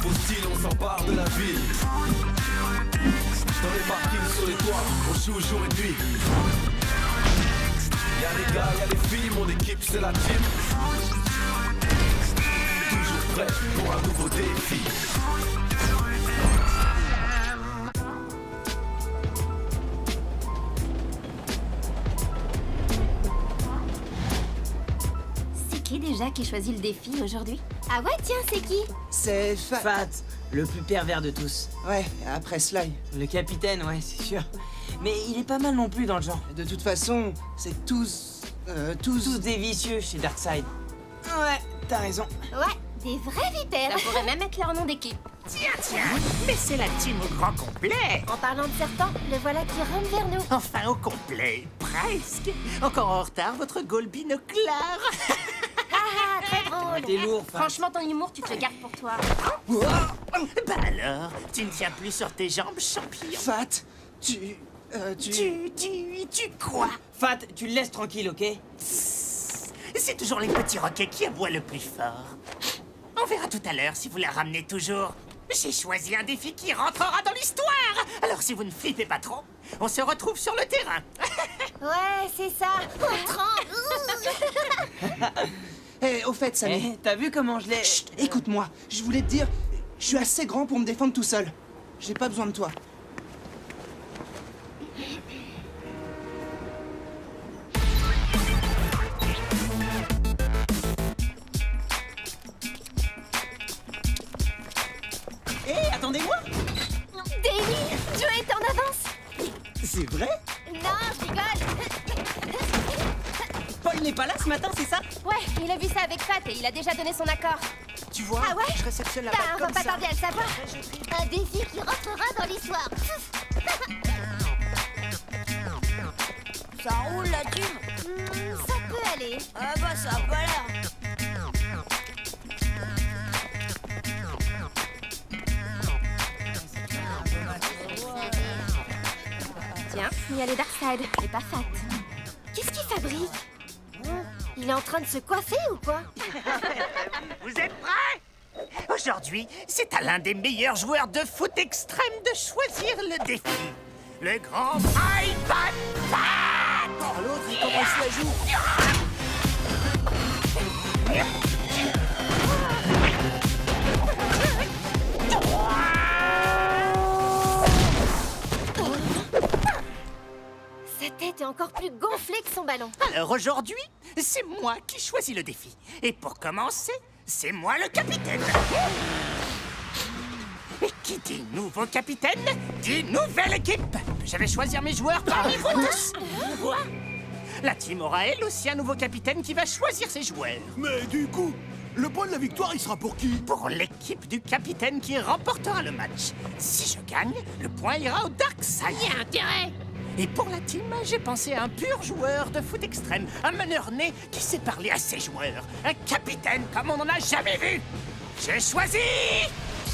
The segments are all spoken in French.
nouveau style, on s'empare de la ville. Dans les parkings, sur les toits, on joue jour et nuit. Y'a les gars, y'a les filles, mon équipe c'est la team. Toujours prêt pour un nouveau défi. C'est qui déjà qui choisit le défi aujourd'hui? Ah ouais, tiens, c'est qui? C'est Fat, le plus pervers de tous. Ouais, après Sly. Le capitaine, ouais, c'est sûr. Mais il est pas mal non plus dans le genre. De toute façon, c'est tous... Tous des vicieux chez Darkseid. Ouais, t'as raison. Ouais, des vrais vipères. Ça pourrait même être leur nom d'équipe. Tiens, mais c'est la team au grand complet. En parlant de serpent, le voilà qui rentre vers nous. Enfin au complet, presque. Encore en retard, votre goal binoculaire. Ah, très drôle. T'es lourd, Fat. Franchement, ton humour, tu te le gardes pour toi. Bah alors, tu ne tiens plus sur tes jambes, champignon. Fat, tu quoi? Fat, tu le laisses tranquille, ok? C'est toujours les petits roquets qui aboient le plus fort. On verra tout à l'heure si vous la ramenez toujours. J'ai choisi un défi qui rentrera dans l'histoire. Alors si vous ne flippez pas trop, on se retrouve sur le terrain. Ouais, c'est ça. On tremble. Eh, au fait, Sammy... Eh, t'as vu comment je l'ai... Chut, écoute-moi, je voulais te dire... Je suis assez grand pour me défendre tout seul. J'ai pas besoin de toi. Eh, attendez-moi! Davy, Joe est en avance. C'est vrai? Non, je rigole. Paul n'est pas là ce matin, c'est ça? Ouais, il a vu ça avec Fat et il a déjà donné son accord. Tu vois, Ah ouais? je réceptionne la Bah, balle on va comme pas ça. tarder à le savoir. Un défi qui rentrera dans l'histoire. Ça roule la team? Ça peut aller. Ah bah ça a pas l'air. Tiens, il y a les Darkseid et pas Fat. Qu'est-ce qu'il fabrique? Il est en train de se coiffer ou quoi? Vous êtes prêts? Aujourd'hui, c'est à l'un des meilleurs joueurs de foot extrême de choisir le défi. Le grand Ivan Fat! Oh, l'autre, il commence la joue. Sa tête est encore plus gonflée que son ballon. Alors aujourd'hui, c'est moi qui choisis le défi. Et pour commencer, c'est moi le capitaine. Et qui dit nouveau capitaine, dit nouvelle équipe. Je vais choisir mes joueurs parmi vous tous. La team aura elle aussi un nouveau capitaine qui va choisir ses joueurs. Mais du coup, le point de la victoire, il sera pour qui? Pour l'équipe du capitaine qui remportera le match. Si je gagne, le point ira au Darkseid. Y a intérêt. Et pour la team, j'ai pensé à un pur joueur de foot extrême, un meneur né qui sait parler à ses joueurs, un capitaine comme on n'en a jamais vu. J'ai choisi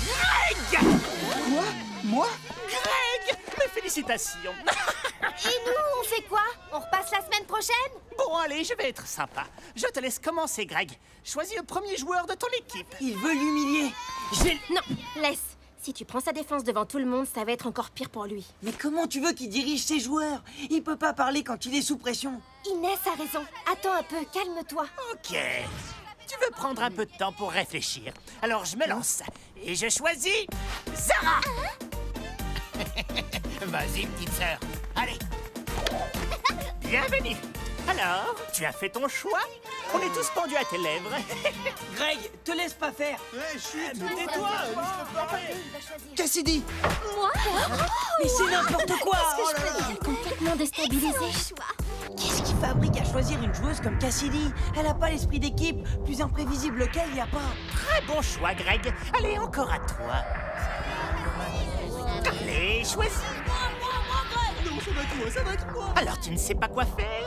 Greg. Quoi? Moi? Greg, mes félicitations. Et nous, on fait quoi? On repasse la semaine prochaine? Bon, allez, je vais être sympa. Je te laisse commencer, Greg. Choisis le premier joueur de ton équipe. Il veut l'humilier. Non, laisse. Si tu prends sa défense devant tout le monde, ça va être encore pire pour lui. Mais comment tu veux qu'il dirige ses joueurs? Il peut pas parler quand il est sous pression. Inès a raison. Attends un peu, calme-toi. Ok. Tu veux prendre un peu de temps pour réfléchir. Alors je me lance. Et je choisis Zara. Vas-y, petite sœur. Allez. Bienvenue. Alors, tu as fait ton choix? On est tous pendus à tes lèvres. Greg, te laisse pas faire. Tais-toi. Cassidy! Moi? Mais c'est n'importe quoi. Il est complètement déstabilisé. Qu'est-ce qui fabrique à choisir une joueuse comme Cassidy? Elle a pas l'esprit d'équipe. Plus imprévisible qu'elle, y a pas. Très bon choix, Greg. Allez, encore à toi. Allez, choisis. Ça va être moi. Alors tu ne sais pas quoi faire?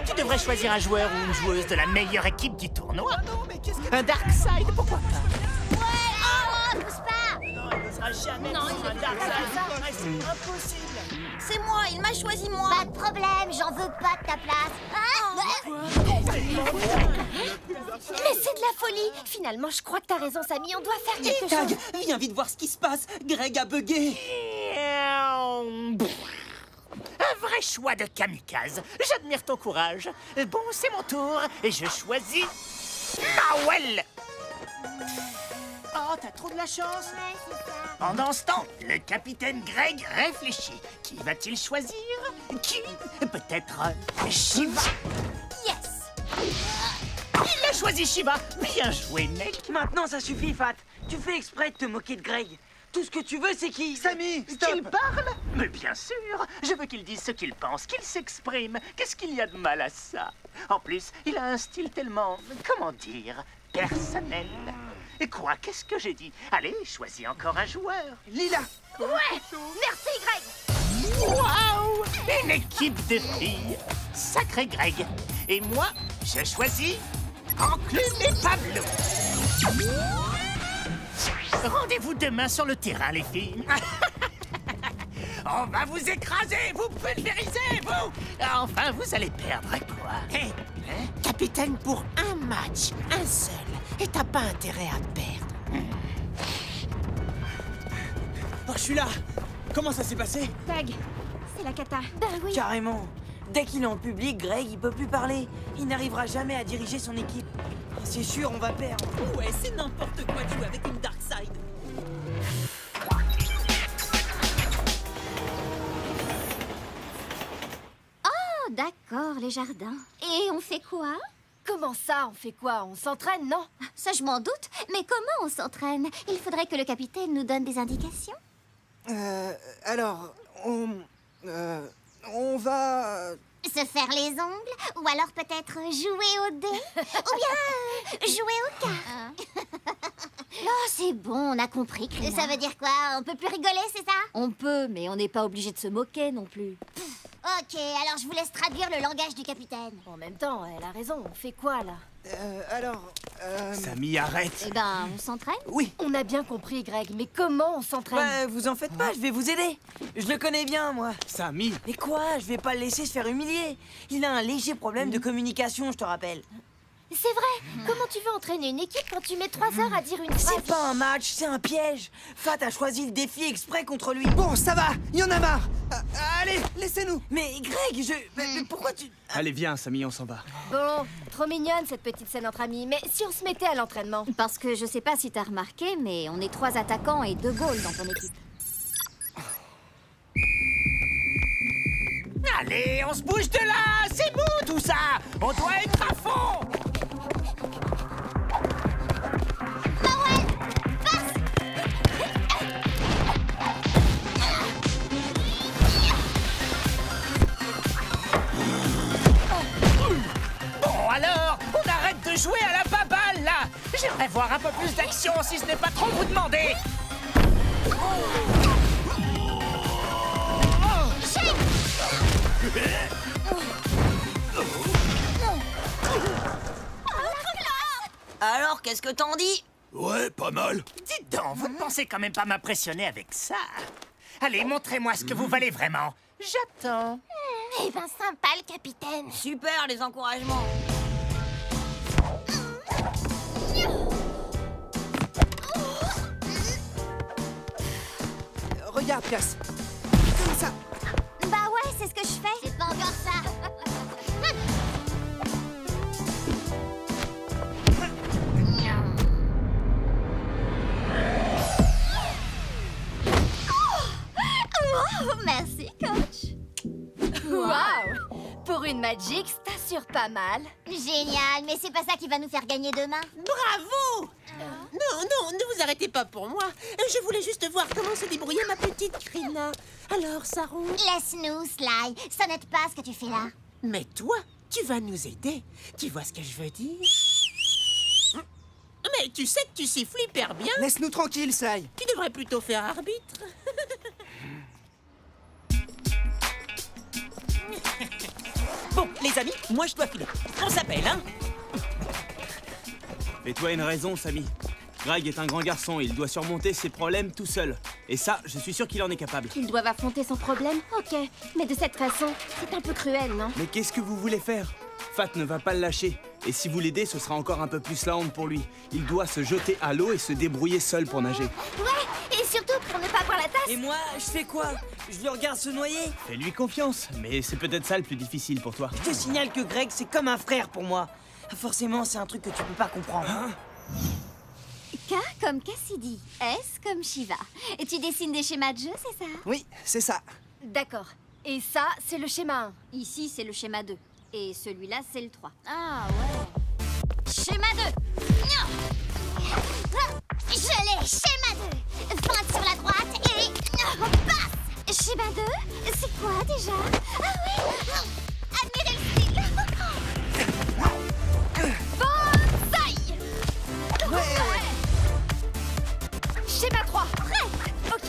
Tu devrais choisir un joueur ou une joueuse de la meilleure équipe du tournoi. Un Darkseid, pourquoi pas? Oh, pousse pas. Il ne sera jamais Non, il un est Darkseid. C'est impossible. C'est moi, il m'a choisi moi. Pas de problème, j'en veux pas de ta place. Mais c'est de la folie. Finalement, je crois que t'as raison, Samy. On doit faire quelque Tag, chose. viens vite voir ce qui se passe. Greg a bugué. Un vrai choix de kamikaze. J'admire ton courage. Bon, c'est mon tour et je choisis Mawel. Oh, t'as trop de la chance. Pendant ce temps, le capitaine Greg réfléchit. Qui va-t-il choisir? Qui? Peut-être Shiva. Yes. Il a choisi Shiva. Bien joué, mec. Maintenant, ça suffit, Fat. Tu fais exprès de te moquer de Greg. Tout ce que tu veux, c'est qu'il... Samy, stop! Qu'il parle? Mais bien sûr. Je veux qu'il dise ce qu'il pense, qu'il s'exprime. Qu'est-ce qu'il y a de mal à ça? En plus, il a un style tellement, comment dire, personnel. Et quoi? Qu'est-ce que j'ai dit? Allez, choisis encore un joueur. Lila! Ouais. Merci, Greg. Waouh! Une équipe de filles. Sacré Greg. Et moi, je choisis Enclume et Pablo. Rendez-vous demain sur le terrain, les filles. On va vous écraser, vous pulvériser, vous. Enfin, vous allez perdre, quoi. Hé, capitaine pour un match, un seul. Et t'as pas intérêt à perdre. Oh, je suis là! Comment ça s'est passé? Tag, c'est la cata. Ben oui. Carrément. Dès qu'il est en public, Greg, il peut plus parler. Il n'arrivera jamais à diriger son équipe. C'est sûr, on va perdre. Ouais, c'est n'importe quoi de jouer avec une Darkseid. Oh, d'accord, les jardins. Et on fait quoi? Comment ça, on fait quoi? On s'entraîne, non? Ça, je m'en doute. Mais comment on s'entraîne? Il faudrait que le capitaine nous donne des indications. Alors, on va... Se faire les ongles? Ou alors peut-être jouer au dé? Ou bien jouer au quart? Oh, c'est bon, on a compris, Krina. Ça veut dire quoi? On peut plus rigoler, c'est ça? On peut, mais on n'est pas obligé de se moquer non plus. Ok, alors je vous laisse traduire le langage du capitaine. En même temps, elle a raison. On fait quoi, là? Samy, arrête! Eh ben, on s'entraîne? Oui! On a bien compris, Greg, mais comment on s'entraîne? Ouais, vous en faites pas, je vais vous aider. Je le connais bien, moi. Samy! Mais quoi? Je vais pas le laisser se faire humilier. Il a un léger problème de communication, je te rappelle. C'est vrai. Comment tu veux entraîner une équipe quand tu mets 3 heures à dire une phrase? C'est pas un match, c'est un piège. Fat a choisi le défi exprès contre lui. Bon, ça va! Il y en a marre! Allez, laissez-nous! Mais Greg, mais pourquoi tu... Allez, viens, Samy, on s'en va. Bon, trop mignonne cette petite scène entre amis, mais si on se mettait à l'entraînement? Parce que je sais pas si t'as remarqué, mais on est 3 attaquants et 2 goals dans ton équipe. Allez, on se bouge de là. C'est bon, tout ça. On doit être à fond. Bon, alors, on arrête de jouer à la baballe, là. J'aimerais voir un peu plus d'action si ce n'est pas trop vous demander. Alors, qu'est-ce que t'en dis? Ouais, pas mal. Dites donc, vous ne pensez quand même pas m'impressionner avec ça? Allez, montrez-moi ce que vous valez vraiment. J'attends. Eh ben, sympa, le capitaine. Super, les encouragements. Regarde, Cass! Comme ça! Bah ouais, c'est ce que je fais. C'est pas encore ça. Oh, merci, coach. Waouh! Pour une Magic, t'assures pas mal. Génial, mais c'est pas ça qui va nous faire gagner demain. Bravo! Non, ne vous arrêtez pas pour moi. Je voulais juste voir comment se débrouillait ma petite Krina. Alors, ça roule? Laisse-nous, Sly. Ça n'aide pas ce que tu fais là. Mais toi, tu vas nous aider. Tu vois ce que je veux dire? Mais tu sais que tu siffles hyper bien. Laisse-nous tranquille, Sly! Tu devrais plutôt faire arbitre. Bon, les amis, moi je dois filer. On s'appelle, hein? Fais-toi une raison, Samy. Greg est un grand garçon et il doit surmonter ses problèmes tout seul. Et ça, je suis sûr qu'il en est capable. Ils doivent affronter son problème? Ok, mais de cette façon, c'est un peu cruel, non? Mais qu'est-ce que vous voulez faire? Fat ne va pas le lâcher. Et si vous l'aidez, ce sera encore un peu plus la honte pour lui. Il doit se jeter à l'eau et se débrouiller seul pour nager. Ouais, et surtout pour ne pas boire la tasse. Et moi, je fais quoi? Je le regarde se noyer? Fais-lui confiance, mais c'est peut-être ça le plus difficile pour toi. Je te signale que Greg, c'est comme un frère pour moi. Forcément, c'est un truc que tu peux pas comprendre. K comme Cassidy, S comme Shiva. Et tu dessines des schémas de jeu, c'est ça? Oui, c'est ça. D'accord. Et ça, c'est le schéma 1. Ici, c'est le schéma 2. Et celui-là, c'est le 3. Ah ouais. Schéma 2. Je l'ai, schéma 2. Feinte sur la droite et... passe. Schéma 2, c'est quoi déjà? Ah oui. Admirez le style. Bonsaï. Ouais. Schéma 3. Prêt. Ok.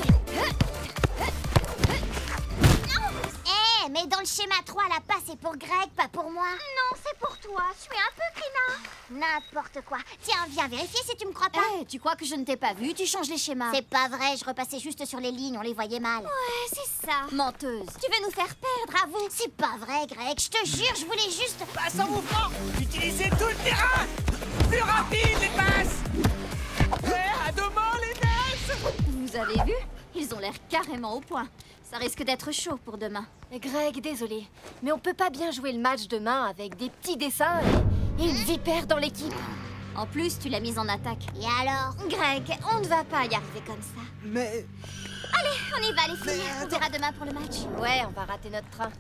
Mais dans le schéma 3, la passe est pour Greg, pas pour moi. Non, c'est pour toi. Suis un peu, Krina. N'importe quoi. Tiens, viens vérifier si tu me crois pas. Tu crois que je ne t'ai pas vu? Tu changes les schémas. C'est pas vrai, je repassais juste sur les lignes, on les voyait mal. Ouais, c'est ça. Menteuse. Tu veux nous faire perdre, avoue. C'est pas vrai, Greg. Je te jure, je voulais juste... Passe en mouvement. Utilisez tout le terrain. Plus rapide, les passes. Ouais, à deux mains, les nasses. Vous avez vu? Ils ont l'air carrément au point. Ça risque d'être chaud pour demain. Greg, désolé, mais on peut pas bien jouer le match demain avec des petits dessins et une vipère dans l'équipe. En plus, tu l'as mise en attaque. Et alors? Greg, on ne va pas y arriver comme ça. Mais... Allez, on y va les filles. On verra demain pour le match. Ouais, on va rater notre train.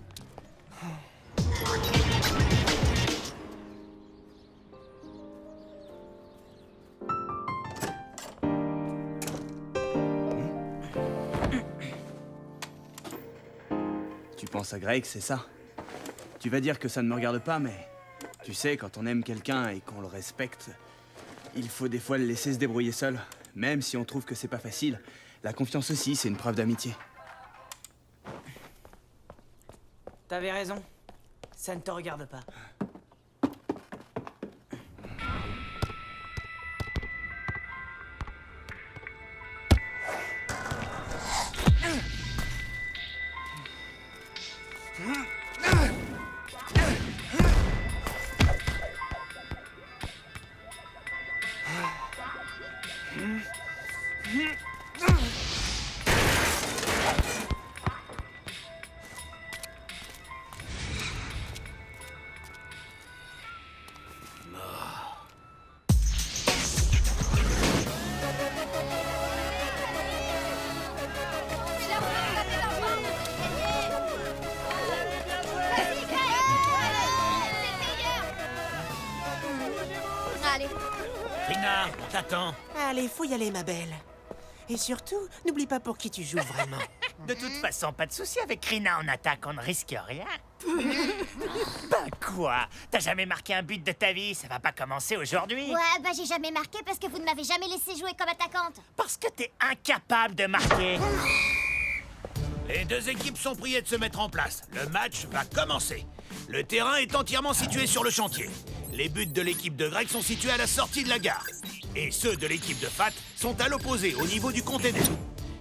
Tu penses à Greg, c'est ça? Tu vas dire que ça ne me regarde pas, mais... Tu sais, quand on aime quelqu'un et qu'on le respecte, il faut des fois le laisser se débrouiller seul. Même si on trouve que c'est pas facile, la confiance aussi, c'est une preuve d'amitié. T'avais raison. Ça ne te regarde pas. Allez. Krina, on t'attend. Allez, faut y aller, ma belle. Et surtout, n'oublie pas pour qui tu joues vraiment. De toute façon, pas de souci avec Krina en attaque, on ne risque rien. Ben quoi? T'as jamais marqué un but de ta vie, ça va pas commencer aujourd'hui. Ouais, bah j'ai jamais marqué parce que vous ne m'avez jamais laissé jouer comme attaquante. Parce que t'es incapable de marquer. Les deux équipes sont priées de se mettre en place. Le match va commencer. Le terrain est entièrement situé sur le chantier. Les buts de l'équipe de Greg sont situés à la sortie de la gare. Et ceux de l'équipe de Fat sont à l'opposé, au niveau du container.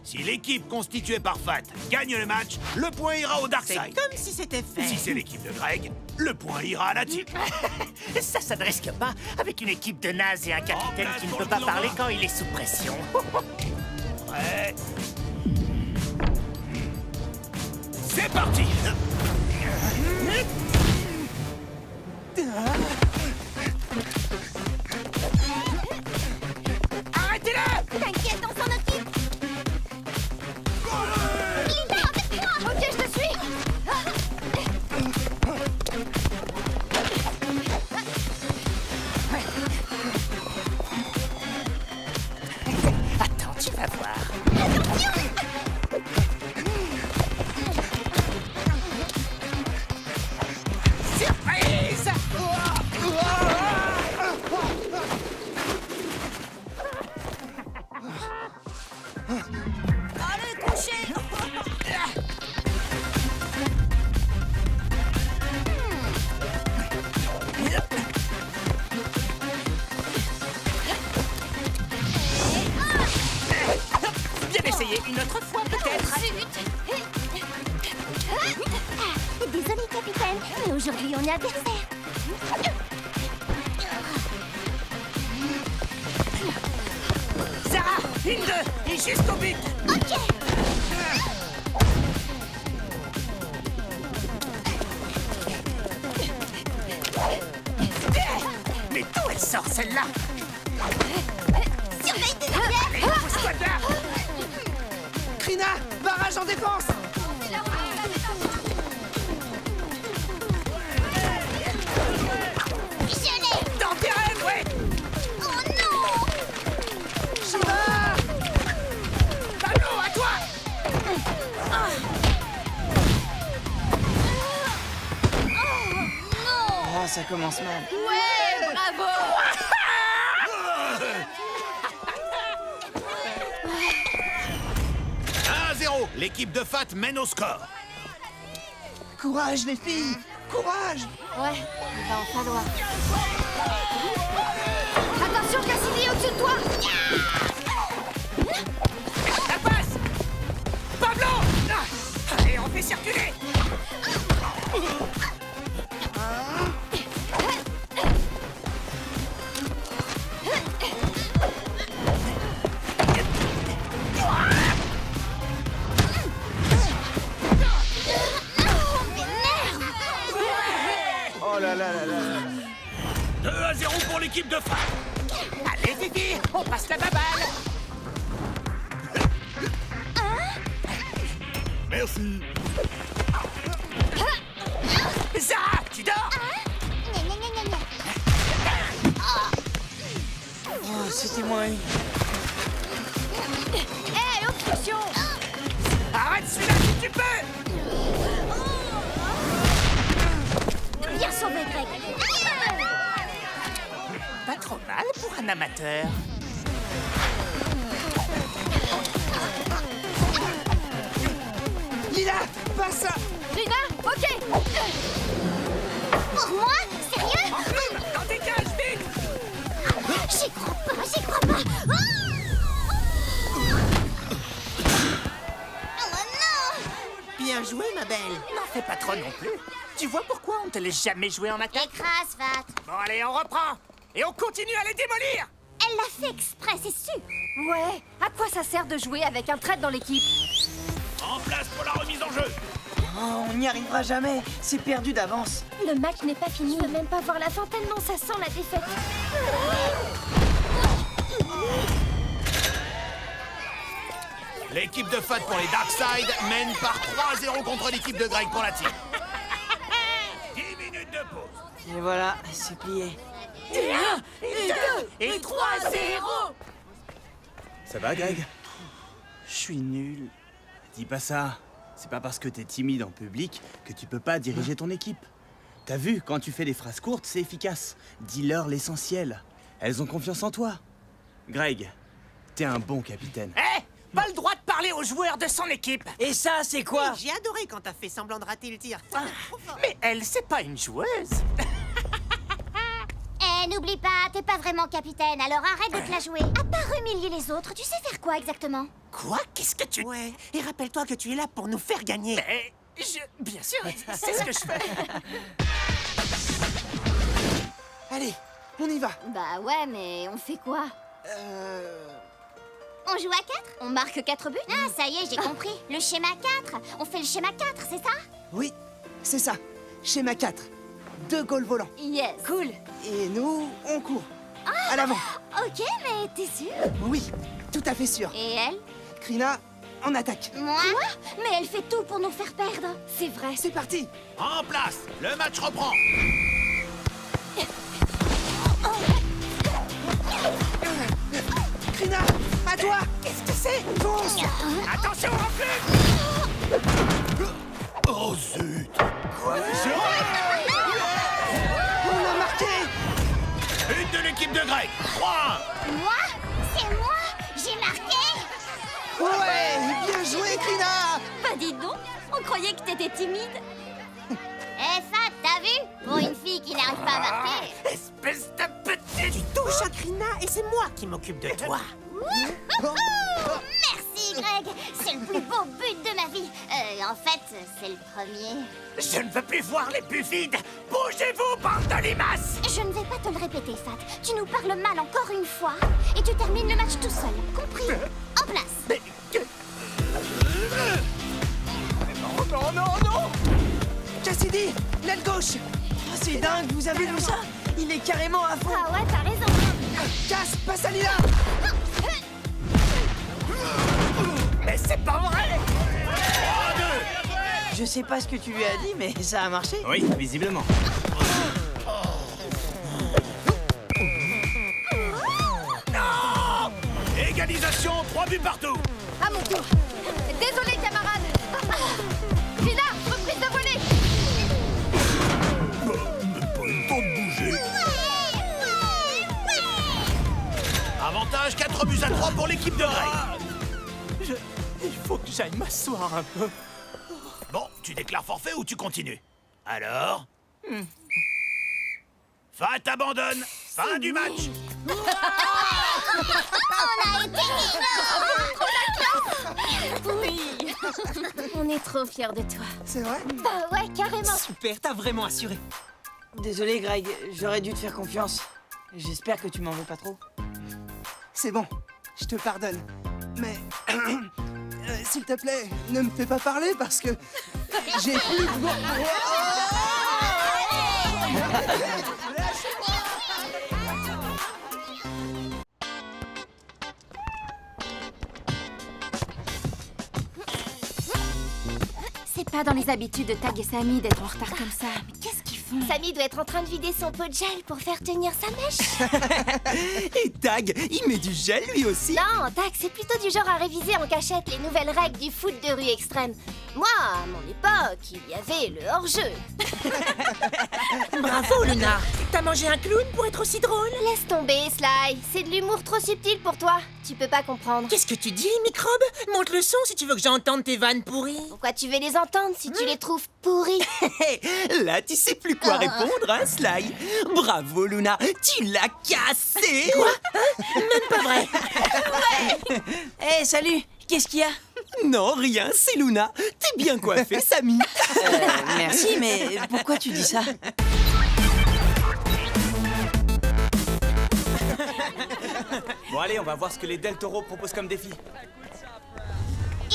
Si l'équipe constituée par Fat gagne le match, le point ira au Dark C'est Side. comme si c'était fait. Si c'est l'équipe de Greg, le point ira à la team. Ça ne risque pas avec une équipe de nazes et un capitaine place qui ne pour peut le pas coup parler d'envoi. quand il est sous pression. Ouais. C'est parti. Arrêtez-le! T'inquiète, on s'en occupe. Linda, avec moi. Ok, je te suis. Attends, tu vas voir. Surprise! Allez, couchez! Bien essayé, une autre fois peut-être. Désolée, capitaine, mais aujourd'hui on est adversaires. Ligne 2, et jusqu'au but. Ok. Mais d'où elle sort celle-là? Surveille tes arrières. Allez, pousse-toi de là. Krina, barrage en défense. Je l'ai. Dans tes rêves, ouais. Oh non. Shiva! Pablo, à toi. Ah, ça commence mal. Ouais, bravo. 1-0, l'équipe de Fat mène au score. Courage, les filles! Courage! Ouais, il va en falloir. Attention, Cassidy, au-dessus de toi. La passe. Pablo. Allez, on fait circuler. Oh là là là là. 2-0 pour l'équipe de Fat. Allez, Fifi, on passe la baballe. Merci. Zara, tu dors? Gna, gna, gna, gna, gna. Oh, c'était moins une. Hé, l'obstruction. Arrête celui-là si tu peux. Bien sauvé, Greg. Pas trop mal pour un amateur. Lila, passe! Rina, ok. Pour moi? Sérieux? Enclume, dans tes cages, vite. J'y crois pas, j'y crois pas. Oh non! Bien joué, ma belle. N'en fais pas trop non plus. Tu vois pourquoi on te laisse jamais jouer en attaque? Écrase, Fat. Bon, allez, on reprend. Et on continue à les démolir. Elle l'a fait exprès, c'est sûr. Ouais, à quoi ça sert de jouer avec un trait dans l'équipe? En place pour la remise en jeu. Oh, on n'y arrivera jamais. C'est perdu d'avance. Le match n'est pas fini. Je peux même pas voir la fin tellement ça sent la défaite. L'équipe de Fat pour les Darkside mène par 3-0 contre l'équipe de Greg pour la team. 10 minutes de pause. Et voilà, c'est plié. Et 1, et 2, et 3-0. Ça va, Greg? Je suis nul. Dis pas ça. C'est pas parce que t'es timide en public que tu peux pas diriger ton équipe. T'as vu, quand tu fais des phrases courtes, c'est efficace. Dis-leur l'essentiel. Elles ont confiance en toi. Greg, t'es un bon capitaine. Hé, pas le droit de parler aux joueurs de son équipe. Et ça, c'est quoi? J'ai adoré quand t'as fait semblant de rater le tir. Mais elle, c'est pas une joueuse. Eh, n'oublie pas, t'es pas vraiment capitaine, alors arrête de te la jouer. À part humilier les autres, tu sais faire quoi exactement? Quoi? Qu'est-ce que tu... Ouais, et rappelle-toi que tu es là pour nous faire gagner. Mais bien sûr, c'est ce que je fais. Allez, on y va. Bah ouais, mais on fait quoi? On joue à 4? On marque 4 buts? Ah, ça y est, j'ai compris. Le schéma 4. On fait le schéma 4, c'est ça? Oui, c'est ça. Schéma 4. 2 goals volants. Yes. Cool. Et nous, on court. À l'avant. Ok, mais t'es sûr? Oui, tout à fait sûr. Et elle? Krina, en attaque. Moi? Mais elle fait tout pour nous faire perdre. C'est vrai. C'est parti. En place, le match reprend. Krina, à toi. Qu'est-ce que c'est? Fonce. Attention, reflux. Oh zut. On a marqué. But de l'équipe de Greg. 3-1. Moi? C'est moi? J'ai marqué? Ouais, bien joué, Krina. Bah dis donc, on croyait que t'étais timide. Eh, Fat, t'as vu? Pour une fille qui n'arrive pas à marquer. Espèce de petite... Touche à Krina et c'est moi qui m'occupe de toi. Merci, Greg. C'est le plus beau but de ma vie. En fait, c'est le premier. Je ne veux plus voir les buts vides. Bougez-vous, bande de limaces. Je ne vais pas te le répéter, Fat. Tu nous parles le mal encore une fois, et tu termines le match tout seul. Compris? En place. Oh non, non! Cassidy, l'aile gauche! Oh, c'est dingue, vous avez vu ça? Il est carrément à fond. Ah ouais, t'as raison. Casse, passe à Lila! Mais c'est pas vrai! Je sais pas ce que tu lui as dit, mais ça a marché. Oui, visiblement. Égalisation, 3 buts partout. À mon tour. Désolé, camarade. Lina, reprise de volée. Pas eu le temps de bouger. Avantage 4 buts à 3 pour l'équipe de Greg. Il faut que j'aille m'asseoir un peu. Bon, tu déclares forfait ou tu continues? Alors Fat abandonne. Fin du match. Oui. On est trop fiers de toi. C'est vrai? Bah ouais, carrément. Super, t'as vraiment assuré. Désolé, Greg, j'aurais dû te faire confiance. J'espère que tu m'en veux pas trop. C'est bon, je te pardonne. Mais... s'il te plaît, ne me fais pas parler parce que... j'ai plus de mots. C'est pas dans les habitudes de Tag et Sammy d'être en retard comme ça. Mais qu'est-ce qu'ils font? Sammy doit être en train de vider son pot de gel pour faire tenir sa mèche. Et Tag, il met du gel lui aussi? Non, Tag, c'est plutôt du genre à réviser en cachette les nouvelles règles du foot de rue extrême. Moi, à mon époque, il y avait le hors-jeu. Bravo, Luna. T'as mangé un clown pour être aussi drôle? Laisse tomber, Sly. C'est de l'humour trop subtil pour toi. Tu peux pas comprendre. Qu'est-ce que tu dis, microbe? Monte le son si tu veux que j'entende tes vannes pourries. Pourquoi tu veux les entendre si tu les trouves pourris? Là, tu sais plus quoi répondre, hein, Sly? Bravo, Luna, tu l'as cassé! Quoi? Même pas vrai. Hé, salut. Qu'est-ce qu'il y a? Non, rien, c'est Luna. T'es bien coiffé, Sammy. Merci, mais pourquoi tu dis ça? Bon, allez, on va voir ce que les Del Toro proposent comme défi.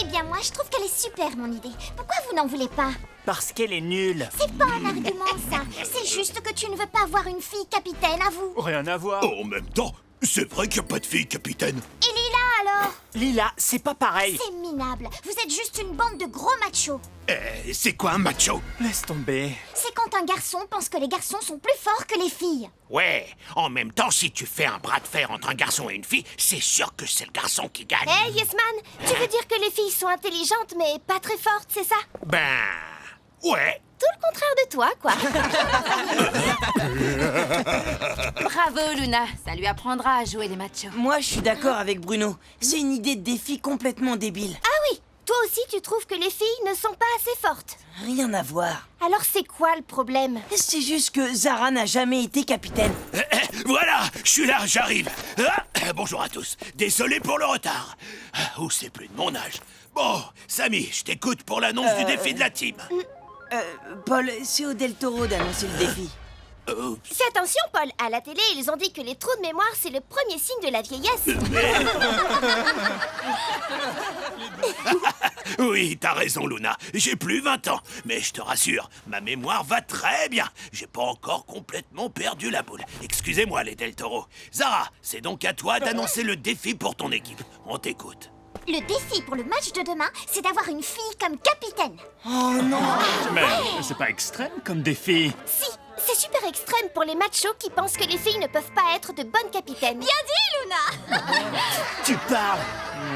Eh bien, moi, je trouve qu'elle est super, mon idée. Pourquoi vous n'en voulez pas? Parce qu'elle est nulle. C'est pas un argument, ça. C'est juste que tu ne veux pas avoir une fille capitaine, à vous. Rien à voir. En même temps, c'est vrai qu'il n'y a pas de fille, capitaine. Et Lila, alors? Lila, c'est pas pareil. C'est minable. Vous êtes juste une bande de gros machos. C'est quoi un macho? Laisse tomber. C'est quand un garçon pense que les garçons sont plus forts que les filles. Ouais, en même temps, si tu fais un bras de fer entre un garçon et une fille, c'est sûr que c'est le garçon qui gagne. Hey, Yes Man, tu veux dire que les filles sont intelligentes mais pas très fortes, c'est ça? Ben... ouais. Tout le contraire de toi, quoi. Bravo, Luna. Ça lui apprendra à jouer les machos. Moi, je suis d'accord avec Bruno. C'est une idée de défi complètement débile. Ah oui, toi aussi tu trouves que les filles ne sont pas assez fortes. Rien à voir. Alors c'est quoi le problème? C'est juste que Zara n'a jamais été capitaine. Voilà, je suis là, j'arrive. Bonjour à tous. Désolé pour le retard. Ou c'est plus de mon âge. Bon, Sammy, je t'écoute pour l'annonce du défi de la team. Paul, c'est au Del Toro d'annoncer le défi. Fais attention, Paul. À la télé, ils ont dit que les trous de mémoire, c'est le premier signe de la vieillesse. Oui, t'as raison, Luna. J'ai plus 20 ans. Mais je te rassure, ma mémoire va très bien. J'ai pas encore complètement perdu la boule. Excusez-moi, les Del Toro. Zara, c'est donc à toi d'annoncer le défi pour ton équipe. On t'écoute. Le défi pour le match de demain, c'est d'avoir une fille comme capitaine. Oh non! Mais c'est pas extrême comme défi. Si, c'est super extrême pour les machos qui pensent que les filles ne peuvent pas être de bonnes capitaines. Bien dit, Luna. Tu parles.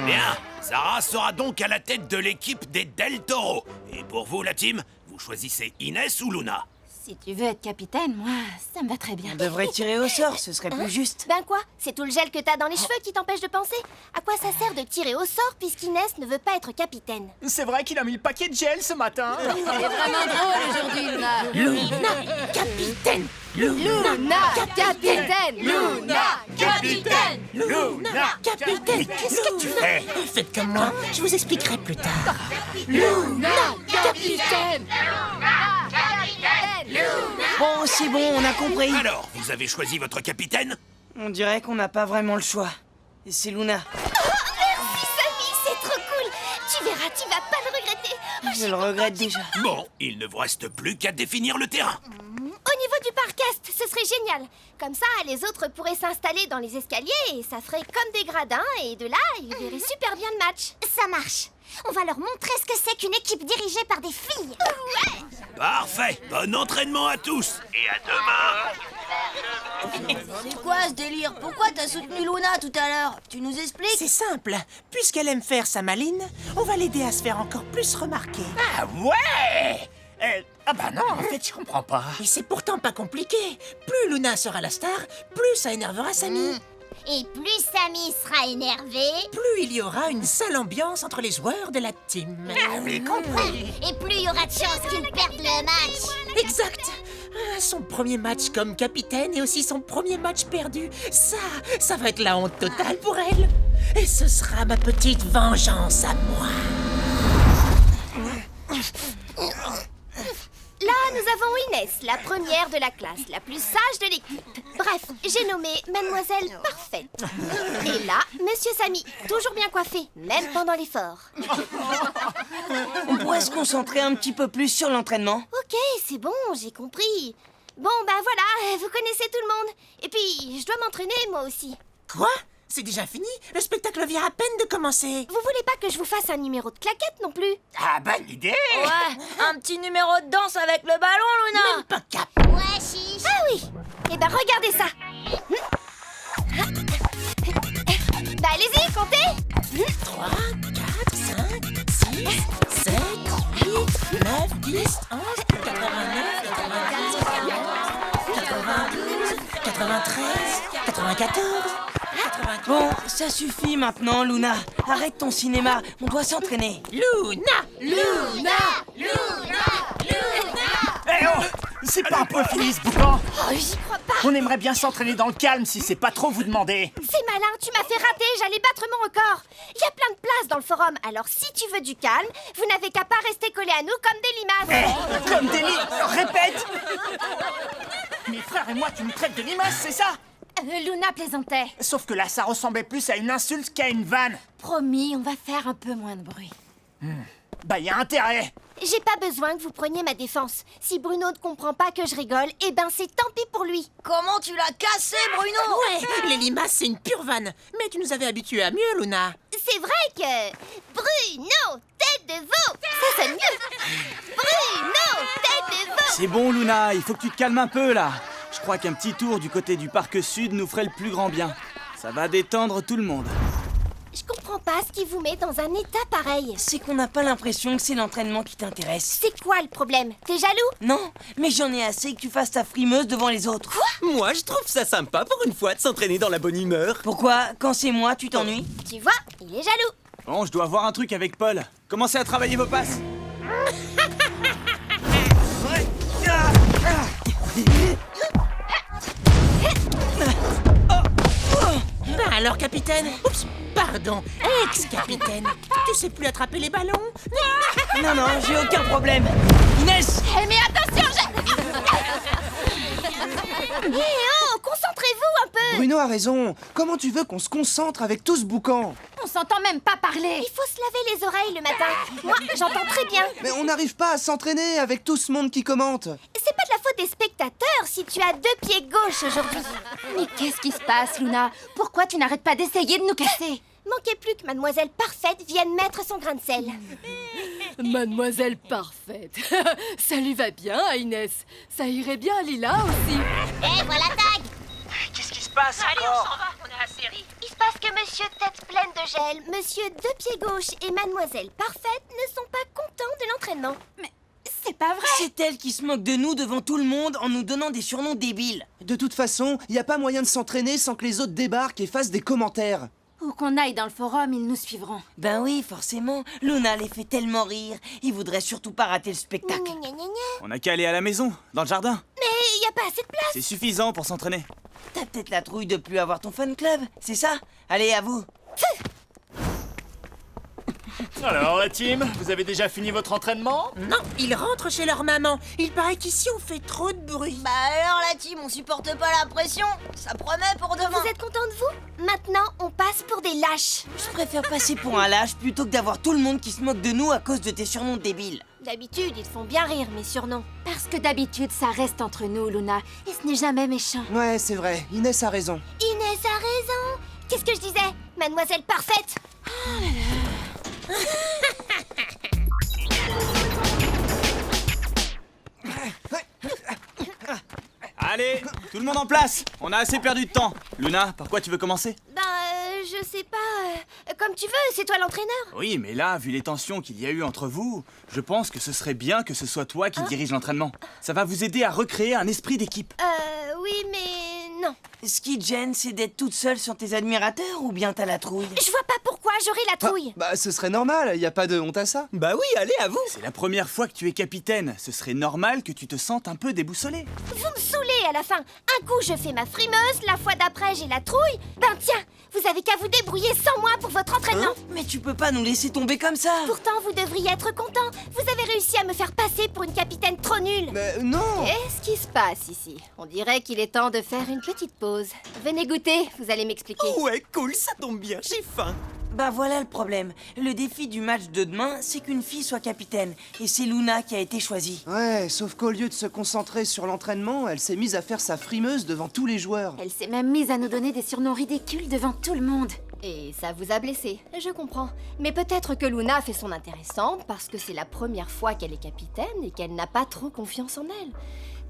Bien, Zara sera donc à la tête de l'équipe des Del Toro. Et pour vous, la team, vous choisissez Inès ou Luna? Si tu veux être capitaine, moi, ça me va très bien. On devrait tirer au sort, ce serait plus juste. Ben quoi? C'est tout le gel que t'as dans les cheveux qui t'empêche de penser? À quoi ça sert de tirer au sort puisqu'Inès ne veut pas être capitaine? C'est vrai qu'il a mis le paquet de gel ce matin. C'est vraiment drôle aujourd'hui, Luna. Luna, capitaine. Luna, capitaine. Luna, capitaine. Luna, Capitaine, qu'est-ce que tu fais? Faites comme moi, je vous expliquerai plus tard. Luna, capitaine. Bon, c'est bon, on a compris. Alors, vous avez choisi votre capitaine? On dirait qu'on n'a pas vraiment le choix. Et c'est Luna. Merci, Sammy, c'est trop cool. Tu verras, tu vas pas le regretter. Je le regrette déjà. Bon, il ne vous reste plus qu'à définir le terrain. Au niveau du parcast, ce serait génial. Comme ça, les autres pourraient s'installer dans les escaliers et ça ferait comme des gradins. Et de là, ils verraient super bien le match. Ça marche. On va leur montrer ce que c'est qu'une équipe dirigée par des filles. Parfait. Bon entraînement à tous. Et à demain. C'est quoi ce délire? Pourquoi t'as soutenu Luna tout à l'heure? Tu nous expliques? C'est simple. Puisqu'elle aime faire sa maline, on va l'aider à se faire encore plus remarquer. Ah ouais. Ah bah non, en fait, je comprends pas. Et c'est pourtant pas compliqué. Plus Luna sera la star, plus ça énervera Sammy. Et plus Sammy sera énervé, Plus il y aura une sale ambiance entre les joueurs de la team. Ah oui, compris. et plus il y aura de chances qu'il perde le match. Exact. Son premier match comme capitaine et aussi son premier match perdu. Ça va être la honte totale pour elle. Et ce sera ma petite vengeance à moi. Là, nous avons Inès, la première de la classe, la plus sage de l'équipe. Bref, j'ai nommé Mademoiselle Parfaite. Et là, Monsieur Sammy, toujours bien coiffé, même pendant l'effort. On pourrait se concentrer un petit peu plus sur l'entraînement. Ok, c'est bon, j'ai compris. Bon, bah voilà, vous connaissez tout le monde. Et puis, je dois m'entraîner, moi aussi. Quoi? C'est déjà fini? Le spectacle vient à peine de commencer. Vous voulez pas que je vous fasse un numéro de claquette non plus? Ah, bonne idée. Ouais, un petit numéro de danse avec le ballon, Luna. Même pas cap. Ouais, chiche. Ah oui. Eh ben, regardez ça. Bah, allez-y, comptez. 3, 4, 5, 6, 7, 8, 9, 10, 11, 89, 90, 92, 93, 94, 95. Bon, ça suffit maintenant, Luna. Arrête ton cinéma, on doit s'entraîner. Luna! Eh oh, c'est pas un peu fini ce boucan. Oh, j'y crois pas. On aimerait bien s'entraîner dans le calme si c'est pas trop vous demander. C'est malin, tu m'as fait rater, j'allais battre mon record. Il y a plein de places dans le forum, alors si tu veux du calme, vous n'avez qu'à pas rester collés à nous comme des limaces. Comme des répète. Mes frères et moi, tu me traites de limace, c'est ça? Luna plaisantait. Sauf que là, ça ressemblait plus à une insulte qu'à une vanne. Promis, on va faire un peu moins de bruit. Bah, y a intérêt. J'ai pas besoin que vous preniez ma défense. Si Bruno ne comprend pas que je rigole, eh ben c'est tant pis pour lui. Comment tu l'as cassé, Bruno? Ouais, les limaces, c'est une pure vanne. Mais tu nous avais habitués à mieux, Luna. C'est vrai que... Bruno, tête de veau, ça sonne mieux. Bruno, tête de veau. C'est bon, Luna, il faut que tu te calmes un peu, là. Je crois qu'un petit tour du côté du parc sud nous ferait le plus grand bien. Ça va détendre tout le monde. Je comprends pas ce qui vous met dans un état pareil. C'est qu'on n'a pas l'impression que c'est l'entraînement qui t'intéresse. C'est quoi le problème? T'es jaloux? Non, mais j'en ai assez que tu fasses ta frimeuse devant les autres. Moi, je trouve ça sympa pour une fois de s'entraîner dans la bonne humeur. Pourquoi, quand c'est moi, tu t'ennuies? Tu vois, il est jaloux. Bon, je dois voir un truc avec Paul. Commencez à travailler vos passes. Ben alors, capitaine. Oups, pardon, ex-capitaine. Tu sais plus attraper les ballons? Non, non, j'ai aucun problème. Inès! Eh mais attention, Eh oh, concentrez-vous un peu. Bruno a raison. Comment tu veux qu'on se concentre avec tout ce boucan? On s'entend même pas parler. Il faut se laver les oreilles le matin. Moi, j'entends très bien. Mais on n'arrive pas à s'entraîner avec tout ce monde qui commente. C'est pas de la faute des spectateurs si tu as 2 pieds gauche aujourd'hui. Mais qu'est-ce qui se passe, Luna? Pourquoi tu n'arrêtes pas d'essayer de nous casser? Manquait plus que Mademoiselle Parfaite vienne mettre son grain de sel. Mademoiselle Parfaite. Ça lui va bien à Inès. Ça irait bien à Lila aussi. Et voilà Tag. Qu'est-ce qui se passe Allez, on s'en va, on a la série. Il se passe que Monsieur Tête pleine de gel, Monsieur 2 pieds gauche et Mademoiselle Parfaite ne sont pas contents de l'entraînement. Mais c'est pas vrai. C'est elle qui se moque de nous devant tout le monde en nous donnant des surnoms débiles. De toute façon, y a pas moyen de s'entraîner sans que les autres débarquent et fassent des commentaires. Où qu'on aille dans le forum, ils nous suivront. Ben oui, forcément. Luna les fait tellement rire. Ils voudraient surtout pas rater le spectacle. Gna, gna, gna, gna. On a qu'à aller à la maison, dans le jardin. Mais y a pas assez de place. C'est suffisant pour s'entraîner. T'as peut-être la trouille de plus avoir ton fan club, c'est ça? Allez, à vous. Alors, la team, vous avez déjà fini votre entraînement? Non, ils rentrent chez leur maman. Il paraît qu'ici on fait trop de bruit. Bah alors la team, on supporte pas la pression. Ça promet pour demain. Vous êtes contents de vous? Maintenant, on passe pour des lâches. Je préfère passer pour un lâche plutôt que d'avoir tout le monde qui se moque de nous à cause de tes surnoms débiles. D'habitude, ils te font bien rire, mes surnoms. Parce que d'habitude, ça reste entre nous, Luna. Et ce n'est jamais méchant. Ouais, c'est vrai, Inès a raison. Inès a raison. Qu'est-ce que je disais? Mademoiselle parfaite. Allez, tout le monde en place. On a assez perdu de temps. Luna, par quoi tu veux commencer? Ben, je sais pas. Comme tu veux, c'est toi l'entraîneur. Oui, mais là, vu les tensions qu'il y a eu entre vous, je pense que ce serait bien que ce soit toi qui dirige l'entraînement. Ça va vous aider à recréer un esprit d'équipe. Oui, mais non. Ce qui te gêne, c'est d'être toute seule sur tes admirateurs ou bien t'as la trouille? Je vois pas pourquoi j'aurais la trouille. Bah, ce serait normal, y a pas de honte à ça. Bah oui, allez, à vous. C'est la première fois que tu es capitaine. Ce serait normal que tu te sentes un peu déboussolé. Vous me saoulez à la fin. Un coup, je fais ma frimeuse, la fois d'après, j'ai la trouille. Ben tiens, vous avez qu'à vous débrouiller sans moi pour votre entraînement. Mais tu peux pas nous laisser tomber comme ça. Pourtant, vous devriez être content. Vous avez réussi à me faire passer pour une capitaine trop nulle. Mais non. Qu'est-ce qui se passe ici? On dirait qu'il est temps de faire une petite pause. Venez goûter, vous allez m'expliquer. Ouais, cool, ça tombe bien, j'ai faim. Bah voilà le problème. Le défi du match de demain, c'est qu'une fille soit capitaine. Et c'est Luna qui a été choisie. Ouais, sauf qu'au lieu de se concentrer sur l'entraînement, elle s'est mise à faire sa frimeuse devant tous les joueurs. Elle s'est même mise à nous donner des surnoms ridicules devant tout le monde. Et ça vous a blessé, je comprends. Mais peut-être que Luna fait son intéressante parce que c'est la première fois qu'elle est capitaine et qu'elle n'a pas trop confiance en elle.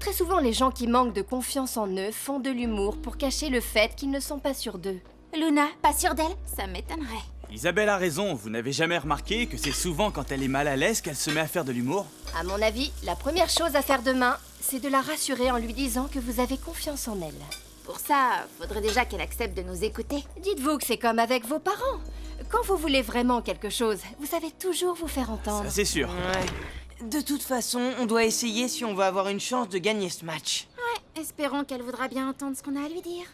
Très souvent, les gens qui manquent de confiance en eux font de l'humour pour cacher le fait qu'ils ne sont pas sûrs d'eux. Luna, pas sûre d'elle? Ça m'étonnerait. Isabelle a raison, vous n'avez jamais remarqué que c'est souvent quand elle est mal à l'aise qu'elle se met à faire de l'humour? À mon avis, la première chose à faire demain, c'est de la rassurer en lui disant que vous avez confiance en elle. Pour ça, faudrait déjà qu'elle accepte de nous écouter. Dites-vous que c'est comme avec vos parents. Quand vous voulez vraiment quelque chose, vous savez toujours vous faire entendre. Ça, c'est sûr. Ouais. De toute façon, on doit essayer si on veut avoir une chance de gagner ce match. Ouais, espérons qu'elle voudra bien entendre ce qu'on a à lui dire.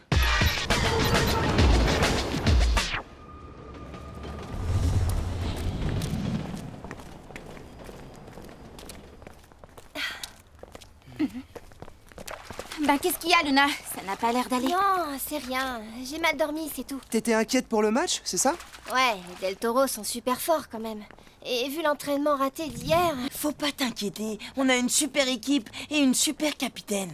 Ben, qu'est-ce qu'il y a, Luna? Ça n'a pas l'air d'aller. Non, c'est rien. J'ai mal dormi, c'est tout. T'étais inquiète pour le match, c'est ça? Ouais, les Del Toro sont super forts quand même. Et vu l'entraînement raté d'hier... Faut pas t'inquiéter, on a une super équipe et une super capitaine.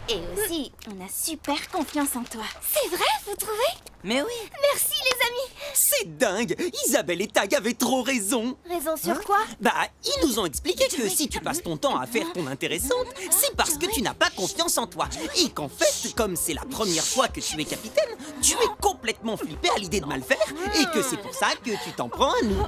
Et aussi, on a super confiance en toi. C'est vrai, vous trouvez? Mais oui. Merci les amis. C'est dingue, Isabelle et Tag avaient trop raison. Raison sur quoi? Bah, ils nous ont expliqué que si tu passes ton temps à faire ton intéressante, c'est parce que tu n'as pas confiance en toi. Et qu'en fait, comme c'est la première fois que tu es capitaine, tu es complètement flippé à l'idée de mal faire et que c'est pour ça que tu t'en prends à nous.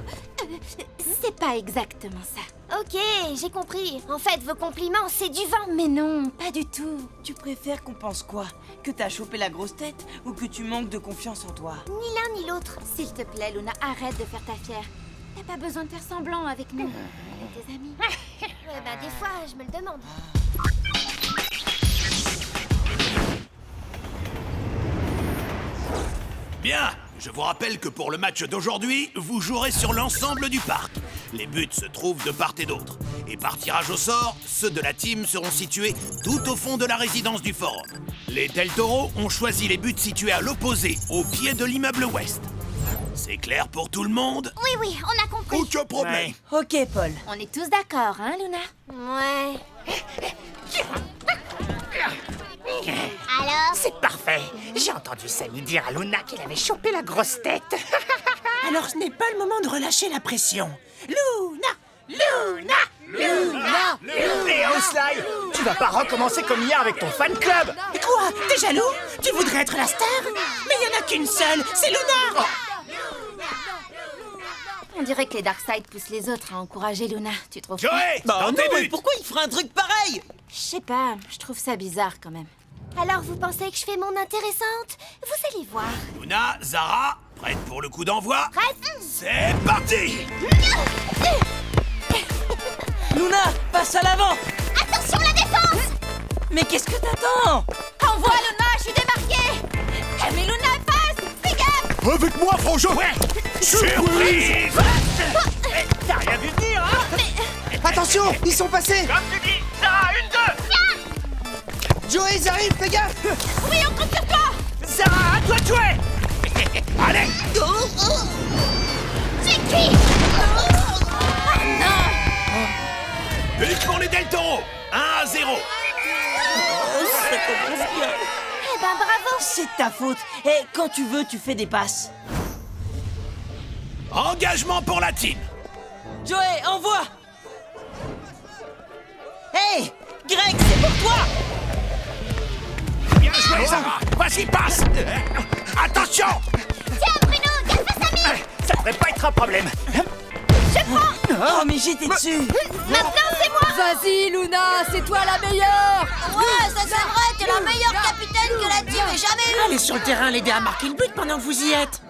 C'est pas exactement ça. Ok, j'ai compris. En fait, vos compliments, c'est du vent. Mais non, pas du tout. Tu préfères qu'on pense quoi? Que t'as chopé la grosse tête ou que tu manques de confiance en toi? Ni l'un ni l'autre. S'il te plaît, Luna, arrête de faire ta fière. T'as pas besoin de faire semblant avec nous. On est tes amis. Ouais, bah des fois, je me le demande. Bien, je vous rappelle que pour le match d'aujourd'hui, vous jouerez sur l'ensemble du parc. Les buts se trouvent de part et d'autre. Et par tirage au sort, ceux de la team seront situés tout au fond de la résidence du forum. Les Del Toro ont choisi les buts situés à l'opposé, au pied de l'immeuble ouest. C'est clair pour tout le monde? Oui, oui, on a compris. Aucun problème. Ok, Paul. On est tous d'accord, hein, Luna? Ouais. Alors? C'est parfait. J'ai entendu Sammy dire à Luna qu'elle avait chopé la grosse tête. Alors ce n'est pas le moment de relâcher la pression. Luna! Luna! Luna! Léo Sly, tu vas pas recommencer comme hier avec ton fan club. Quoi? T'es jaloux? Tu voudrais être la star? Mais il y en a qu'une seule, c'est Luna! On dirait que les Darkseid poussent les autres à encourager Luna, tu trouves pas? Joey, Bah dans non, tes mais buts. pourquoi il ferait un truc pareil? Je sais pas, je trouve ça bizarre quand même. Alors, vous pensez que je fais mon intéressante? Vous allez voir. Luna, Zara, prête pour le coup d'envoi? Prête? C'est parti! Luna, passe à l'avant! Attention la défense! Mais qu'est-ce que t'attends? Envoie Luna, je suis débarquée! Mais Luna passe! Fais gaffe! Avec moi, Franjo! Ouais! Surprise! T'as rien vu venir, hein? Attention, ils sont passés. Comme tu dis, Sarah, 1-2. Joey, ils arrivent, fais gaffe. Oui, on compte sur toi. Sarah, à toi de jouer. Allez! Jackie. But pour les Del Toro! 1-0! Ça commence bien. Eh ben, bravo. C'est de ta faute. Et quand tu veux, tu fais des passes. Engagement pour la team! Joey, envoie. Hey, Greg, c'est pour toi. Bien joué, Sarah! Vas-y, passe! Attention! Tiens, Bruno, garde face à Samy. Ça devrait pas être un problème. Oh, mais j'étais dessus. Maintenant, c'est moi. Vas-y, Luna, c'est toi la meilleure. Ouais, ça c'est vrai, t'es la meilleure capitaine que la team ait jamais eue. Allez sur le terrain l'aider à marquer le but pendant que vous y êtes.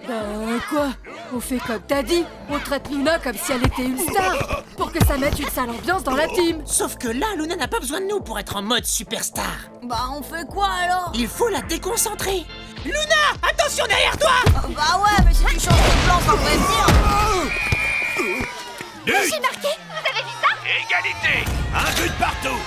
Quoi? On fait comme t'as dit. On traite Luna comme si elle était une star. Pour que ça mette une sale ambiance dans la team. Sauf que là, Luna n'a pas besoin de nous pour être en mode superstar. Bah, on fait quoi alors? Il faut la déconcentrer. Luna, attention derrière toi! Bah ouais, mais si tu changes de plan sans prévenir. But! J'ai marqué. Vous avez vu ça? Égalité! Un but partout!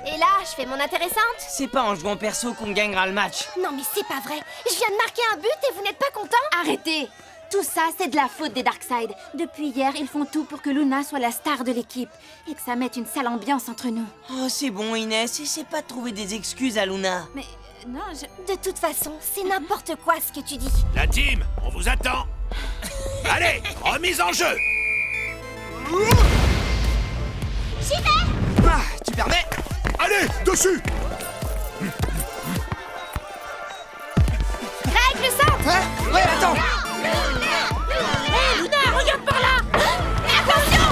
Et là, je fais mon intéressante. C'est pas en jouant perso qu'on gagnera le match. Non, mais c'est pas vrai. Je viens de marquer un but et vous n'êtes pas content? Arrêtez. Tout ça, c'est de la faute des Darkseid. Depuis hier, ils font tout pour que Luna soit la star de l'équipe et que ça mette une sale ambiance entre nous. Oh, c'est bon, Inès. Essaie pas de trouver des excuses à Luna. Mais non, De toute façon, c'est n'importe quoi ce que tu dis. La team, on vous attend! Allez, remise en jeu! J'y vais. Ah, tu permets? Allez, dessus! Greg, le centre. Hein? Ouais, attends. Hé, Luna, regarde par là! Attention.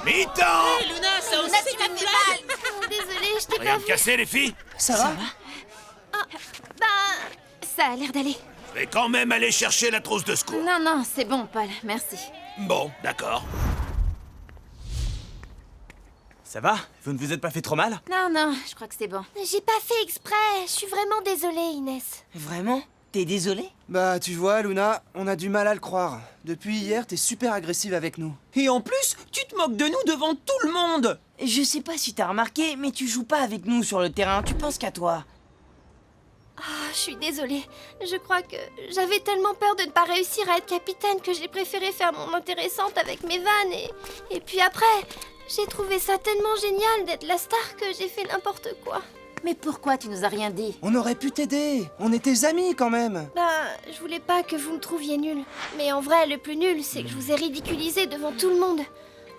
Mi-temps! Hé, Luna, ça aussi Là, c'est tu m'as une fait blague! mal. Oh, désolée, je t'ai pas Rien de vu. cassé, les filles? Ça va? Ben, ça a l'air d'aller. Je vais quand même aller chercher la trousse de secours. Non, non, c'est bon, Paul, merci. Bon, d'accord. Ça va? Vous ne vous êtes pas fait trop mal? Non, non, je crois que c'est bon. j'ai pas fait exprès. Je suis vraiment désolée, Inès. Vraiment? T'es désolé? Bah, tu vois, Luna, on a du mal à le croire. Depuis hier, t'es super agressive avec nous. Et en plus, tu te moques de nous devant tout le monde. Je sais pas si t'as remarqué, mais tu joues pas avec nous sur le terrain. Tu penses qu'à toi. Ah, je suis désolée. Je crois que j'avais tellement peur de ne pas réussir à être capitaine que j'ai préféré faire mon intéressante avec mes vannes et puis après, j'ai trouvé ça tellement génial d'être la star que j'ai fait n'importe quoi. Mais pourquoi tu nous as rien dit? On aurait pu t'aider. On est tes amis quand même. Ben, je voulais pas que vous me trouviez nul. Mais en vrai, le plus nul, c'est que je vous ai ridiculisé devant tout le monde.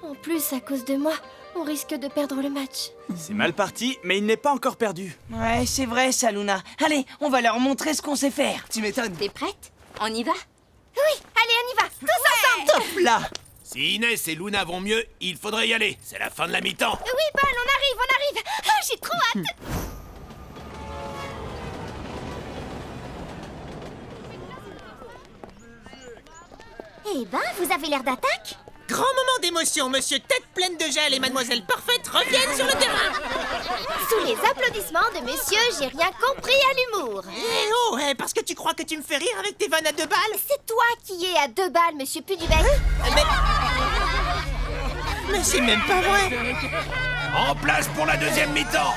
En plus, à cause de moi, on risque de perdre le match. C'est mal parti, mais il n'est pas encore perdu. Ouais, c'est vrai ça, Luna. Allez, on va leur montrer ce qu'on sait faire. Tu m'étonnes. T'es prête? On y va? Oui, allez, on y va, tous ensemble. Top là. Si Inès et Luna vont mieux, il faudrait y aller. C'est la fin de la mi-temps. Oui, Paul, on arrive, on arrive. Ah, j'ai trop hâte. Eh ben, vous avez l'air d'attaque. Grand moment d'émotion, monsieur Tête pleine de gel et mademoiselle Parfaite reviennent sur le terrain. Sous les applaudissements de monsieur, j'ai rien compris à l'humour. Eh oh, parce que tu crois que tu me fais rire avec tes vannes à 2 balles? C'est toi qui es à 2 balles, monsieur Pudubec. Mais c'est même pas vrai. En place pour la deuxième mi-temps.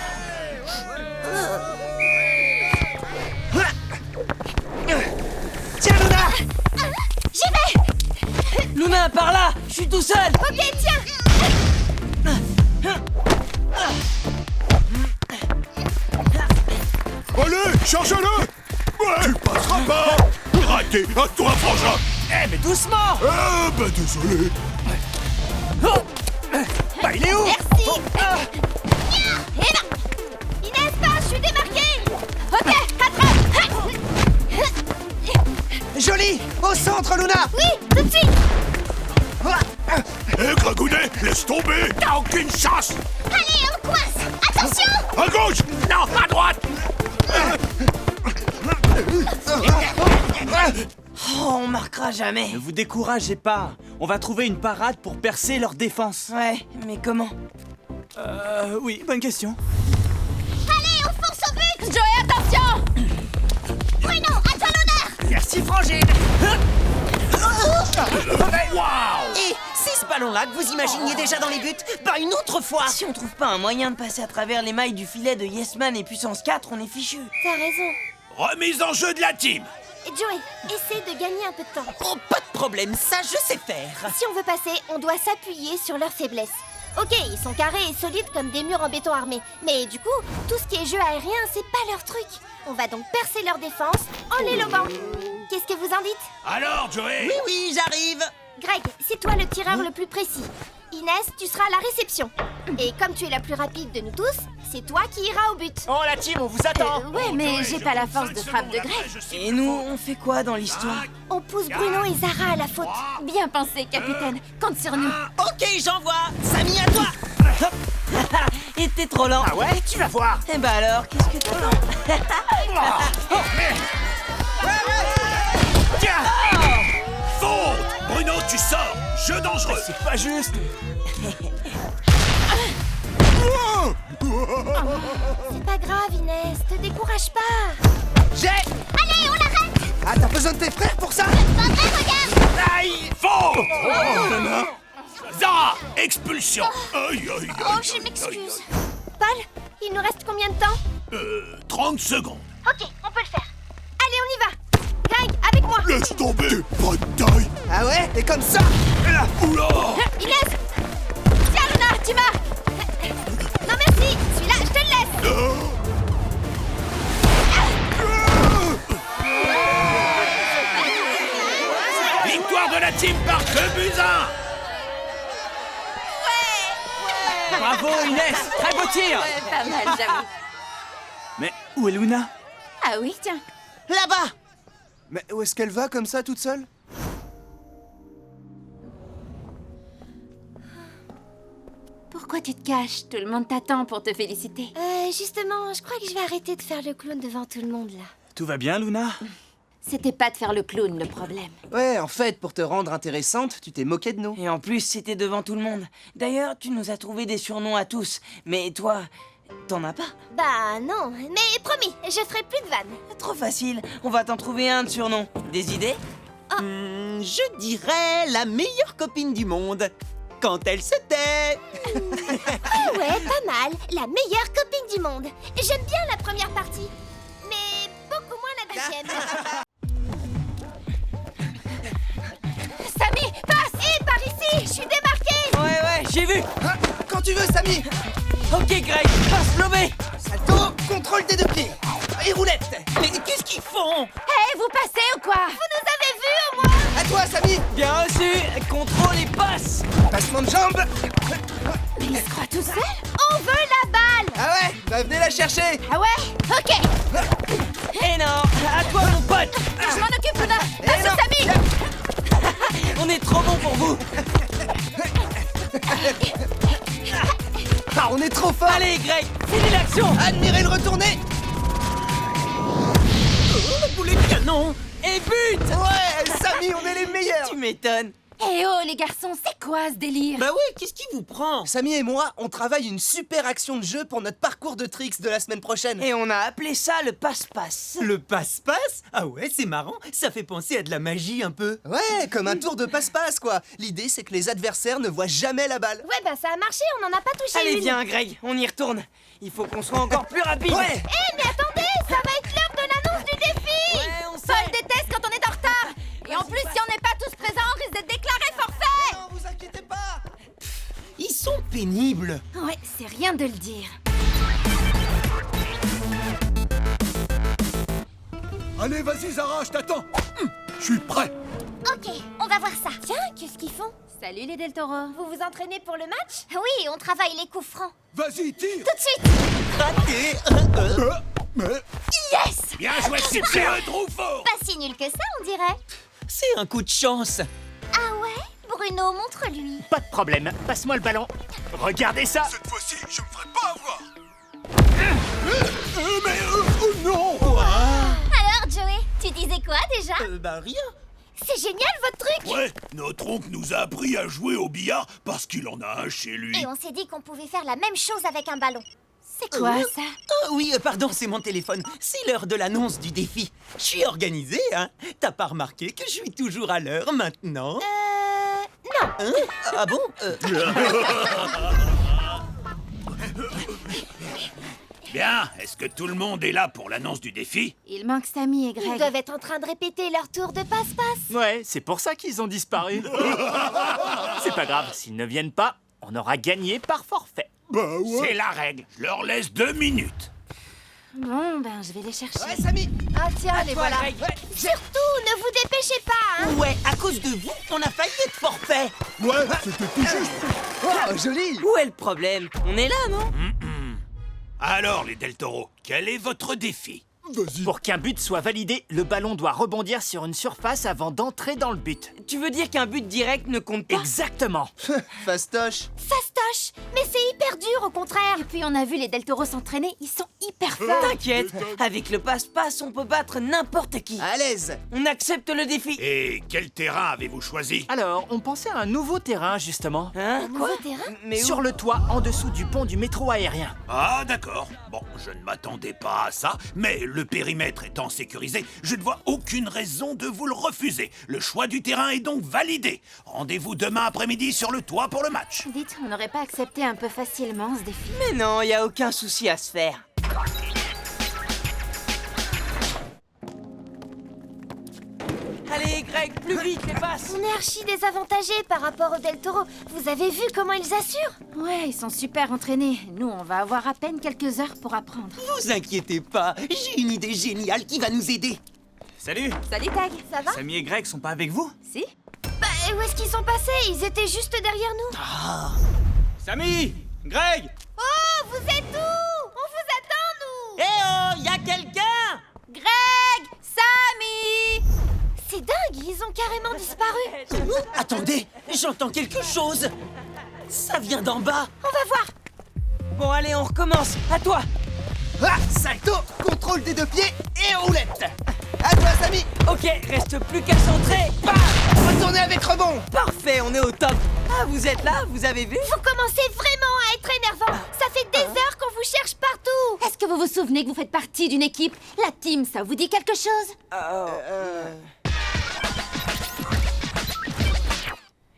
Tiens, Luna. J'y vais. Luna, par là. Je suis tout seul. Ok, tiens. Allez, cherche-le. Tu passeras pas. Raté, à toi, frangin. Eh, mais doucement. Bah désolé. Bah, il est où? Merci. Et là. Inès, passe, je suis démarquée. Ok, attrape. Joli. Au centre, Luna. Oui, tout de suite. Hé, Gragounet, laisse tomber. T'as aucune chance. Allez, on coince. Attention. À gauche. Non, à droite. Oh, on marquera jamais. Ne vous découragez pas. On va trouver une parade pour percer leur défense. Ouais, mais comment? Oui, bonne question. Allez, on fonce au but. Joey, attention! Bruno, à toi l'honneur. Merci, Frangine. Waouh! Et c'est ce ballon-là que vous imaginiez déjà dans les buts? Bah une autre fois! Si on trouve pas un moyen de passer à travers les mailles du filet de Yesman et Puissance 4, on est fichu. T'as raison. Remise en jeu de la team. Joey, essaie de gagner un peu de temps. Oh, pas de problème, ça je sais faire! Si on veut passer, on doit s'appuyer sur leurs faiblesses. Ok, ils sont carrés et solides comme des murs en béton armé. Mais du coup, tout ce qui est jeu aérien, c'est pas leur truc. On va donc percer leur défense en les lobant. Qu'est-ce que vous en dites? Alors, Joey? Oui, oui, j'arrive! Greg, c'est toi le tireur le plus précis. Inès, tu seras à la réception. Et comme tu es la plus rapide de nous tous, c'est toi qui iras au but. Oh la team, on vous attend. Ouais, mais j'ai pas la force de frappe de Greg. Et nous, on fait quoi dans l'histoire? On pousse Bruno et Zara à la faute. Bien pensé, capitaine. Compte sur nous. Ok, j'envoie! Samy, à toi! Et t'es trop lent. Ah ouais, tu vas voir. Eh bah alors, qu'est-ce que t'attends? Tiens! Faute! Bruno, tu sors! Jeu dangereux! C'est pas juste. C'est pas grave, Inès, te décourage pas. J'ai... Allez, on l'arrête! Ah, t'as besoin de tes frères pour ça? Pas vrai, regarde! Aïe! Faute! Zara! Expulsion! Aïe, aïe, aïe, Oh, aïe, je aïe, m'excuse. Paul, il nous reste combien de temps? 30 secondes. Ok, on peut le faire. Allez, on y va. Greg, avec moi. Laisse tomber! T'es pas de taille! Ah ouais? T'es comme ça? Oula! Inès! Tiens, Luna, tu marques. Non, merci. Celui-là, je te le laisse. Victoire de la team par 2-1! Bravo Inès, très beau tir. Pas mal, j'avoue. Mais où est Luna? Ah oui, tiens. Là-bas! Mais où est-ce qu'elle va comme ça, toute seule? Pourquoi tu te caches? Tout le monde t'attend pour te féliciter. Justement, je crois que je vais arrêter de faire le clown devant tout le monde, là. Tout va bien Luna? C'était pas de faire le clown, le problème. Ouais, en fait, pour te rendre intéressante, tu t'es moqué de nous. Et en plus, c'était devant tout le monde. D'ailleurs, tu nous as trouvé des surnoms à tous. Mais toi, t'en as pas? Bah non, mais promis, je ferai plus de vannes. Trop facile. On va t'en trouver un de surnom. Des idées? Je dirais la meilleure copine du monde. Quand elle se tait! Ouais, pas mal. La meilleure copine du monde. J'aime bien la première partie, mais beaucoup moins la deuxième. Samy, passe! Et par ici, je suis démarqué. Ouais, j'ai vu. Hein? Quand tu veux, Samy. Ok, Greg, passe lobé. Salto, contrôle des deux pieds. Et roulette. Mais qu'est-ce qu'ils font? Hé, vous passez ou quoi? Vous nous avez vus au moins? À toi, Samy. Bien reçu. Contrôle et passe. Passement de jambes. Mais il se croit tout seul? On veut la balle. Ah ouais, bah venez la chercher. Ah ouais? Ok. Et non, à toi mon pote. Je m'en occupe, Luna. Eh Passe non. Samy. On est trop bons pour vous. Ah, on est trop fort. Allez, Greg, finis l'action. Admirez le retourné. Boulet de canon! Et but. Ouais, Samy, on est les meilleurs. Tu m'étonnes. Eh oh, les garçons, c'est quoi ce délire? Bah ouais, qu'est-ce qui vous prend? Samy et moi, on travaille une super action de jeu pour notre parcours de tricks de la semaine prochaine. Et on a appelé ça le passe-passe. Le passe-passe? Ah ouais, c'est marrant, ça fait penser à de la magie un peu. Ouais, comme un tour de passe-passe, quoi. L'idée, c'est que les adversaires ne voient jamais la balle. Ouais, bah ça a marché, on n'en a pas touché Allez, une. viens, Greg, on y retourne. Il faut qu'on soit encore plus rapide. Ouais. Eh, mais attendez, ça va être l'heure de l'annonce du défi. Ouais, on sait. Paul déteste quand on est en retard. Et en plus, si on n'est pas tous présents, on risque d'être déclaré forfait. Non, vous inquiétez pas. Ils sont pénibles. Ouais, c'est rien de le dire. Allez, vas-y, Zara, je t'attends. Je suis prêt. Ok, on va voir ça. Tiens, qu'est-ce qu'ils font? Salut les Del Toro. Vous vous entraînez pour le match? Oui, on travaille les coups francs. Vas-y, tire. Tout de suite. Raté. Yes! Bien joué, c'est un trou fort. Pas si nul que ça, on dirait. C'est un coup de chance. Ah ouais? Bruno, montre-lui. Pas de problème, passe-moi le ballon. Regardez ça. Cette fois-ci, je me ferai pas avoir. Oh non. Alors, Joey, tu disais quoi déjà? Bah rien. C'est génial votre truc. Ouais, notre oncle nous a appris à jouer au billard parce qu'il en a un chez lui. Et on s'est dit qu'on pouvait faire la même chose avec un ballon. C'est quoi ça? Oh oui, pardon, c'est mon téléphone. C'est l'heure de l'annonce du défi. Je suis organisé, hein. T'as pas remarqué que je suis toujours à l'heure maintenant? Non. Hein? Ah bon? Bien, est-ce que tout le monde est là pour l'annonce du défi? Il manque Sammy et Ils Greg. doivent être en train de répéter leur tour de passe-passe. Ouais, c'est pour ça qu'ils ont disparu. C'est pas grave, s'ils ne viennent pas, on aura gagné par forfait. C'est la règle. Je leur laisse 2 minutes. Bon, ben, je vais les chercher. Ouais, Samy. Ah tiens, les voilà. Surtout, ne vous dépêchez pas, hein. Ouais, à cause de vous, on a failli être forfait. Ouais, c'était tout juste. Oh, joli. Où est le problème? On est là, non? Alors, les Del Toro, quel est votre défi? Pour qu'un but soit validé, le ballon doit rebondir sur une surface avant d'entrer dans le but. Tu veux dire qu'un but direct ne compte pas? Exactement. Fastoche. Fastoche. Mais c'est hyper dur, au contraire. Et puis on a vu les Del Toro s'entraîner, ils sont hyper forts. T'inquiète, avec le passe-passe, on peut battre n'importe qui. À l'aise. On accepte le défi. Et quel terrain avez-vous choisi? Alors, on pensait à un nouveau terrain, justement. Hein? Nouveau terrain. Mais où? Sur le toit, en dessous du pont du métro aérien. Ah, d'accord. Bon, je ne m'attendais pas à ça, mais le périmètre étant sécurisé, je ne vois aucune raison de vous le refuser. Le choix du terrain est donc validé. Rendez-vous demain après-midi sur le toit pour le match. Dites, on n'aurait pas accepté un peu facilement ce défi? Mais non, y a aucun souci à se faire. Allez, Greg, plus vite, les passes. On est archi désavantagés par rapport aux Del Toro. Vous avez vu comment ils assurent? Ouais, ils sont super entraînés. Nous, on va avoir à peine quelques heures pour apprendre. Vous inquiétez pas, j'ai une idée géniale qui va nous aider. Salut. Salut Tag, ça va? Sammy et Greg sont pas avec vous? Si? Bah, où est-ce qu'ils sont passés? Ils étaient juste derrière nous. Sammy! Greg! Oh, vous êtes où? On vous attend, nous. Eh oh, y a quelqu'un? Greg! Sammy! C'est dingue, ils ont carrément disparu. Attendez, j'entends quelque chose. Ça vient d'en bas. On va voir. Bon, allez, on recommence. À toi. Ah, salto, contrôle des 2 pieds et roulette. À toi, Samy. Ok, reste plus qu'à centrer. Bah, retournez avec rebond. Parfait, on est au top. Ah, vous êtes là, vous avez vu? Vous commencez vraiment à être énervant. Ça fait des heures qu'on vous cherche partout. Est-ce que vous vous souvenez que vous faites partie d'une équipe? La team, ça vous dit quelque chose?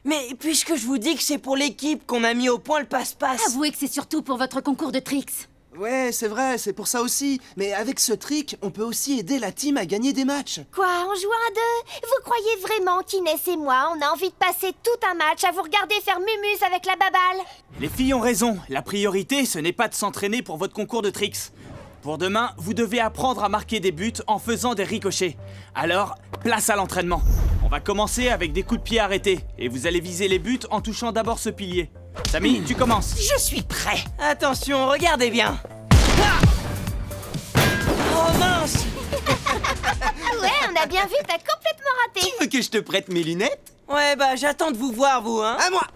Mais puisque je vous dis que c'est pour l'équipe qu'on a mis au point le passe-passe. Avouez que c'est surtout pour votre concours de tricks. Ouais, c'est vrai, c'est pour ça aussi. Mais avec ce trick, on peut aussi aider la team à gagner des matchs. Quoi, en jouant à 2? Vous croyez vraiment qu'Inès et moi, on a envie de passer tout un match à vous regarder faire mumus avec la baballe? Les filles ont raison. La priorité, ce n'est pas de s'entraîner pour votre concours de tricks. Pour demain, vous devez apprendre à marquer des buts en faisant des ricochets. Alors, place à l'entraînement. On va commencer avec des coups de pied arrêtés. Et vous allez viser les buts en touchant d'abord ce pilier. Sammy, tu commences. Je suis prêt. Attention, regardez bien. Oh mince! Ouais, on a bien vu, t'as complètement raté. Tu veux que je te prête mes lunettes? Ouais, bah j'attends de vous voir, vous, hein. À moi.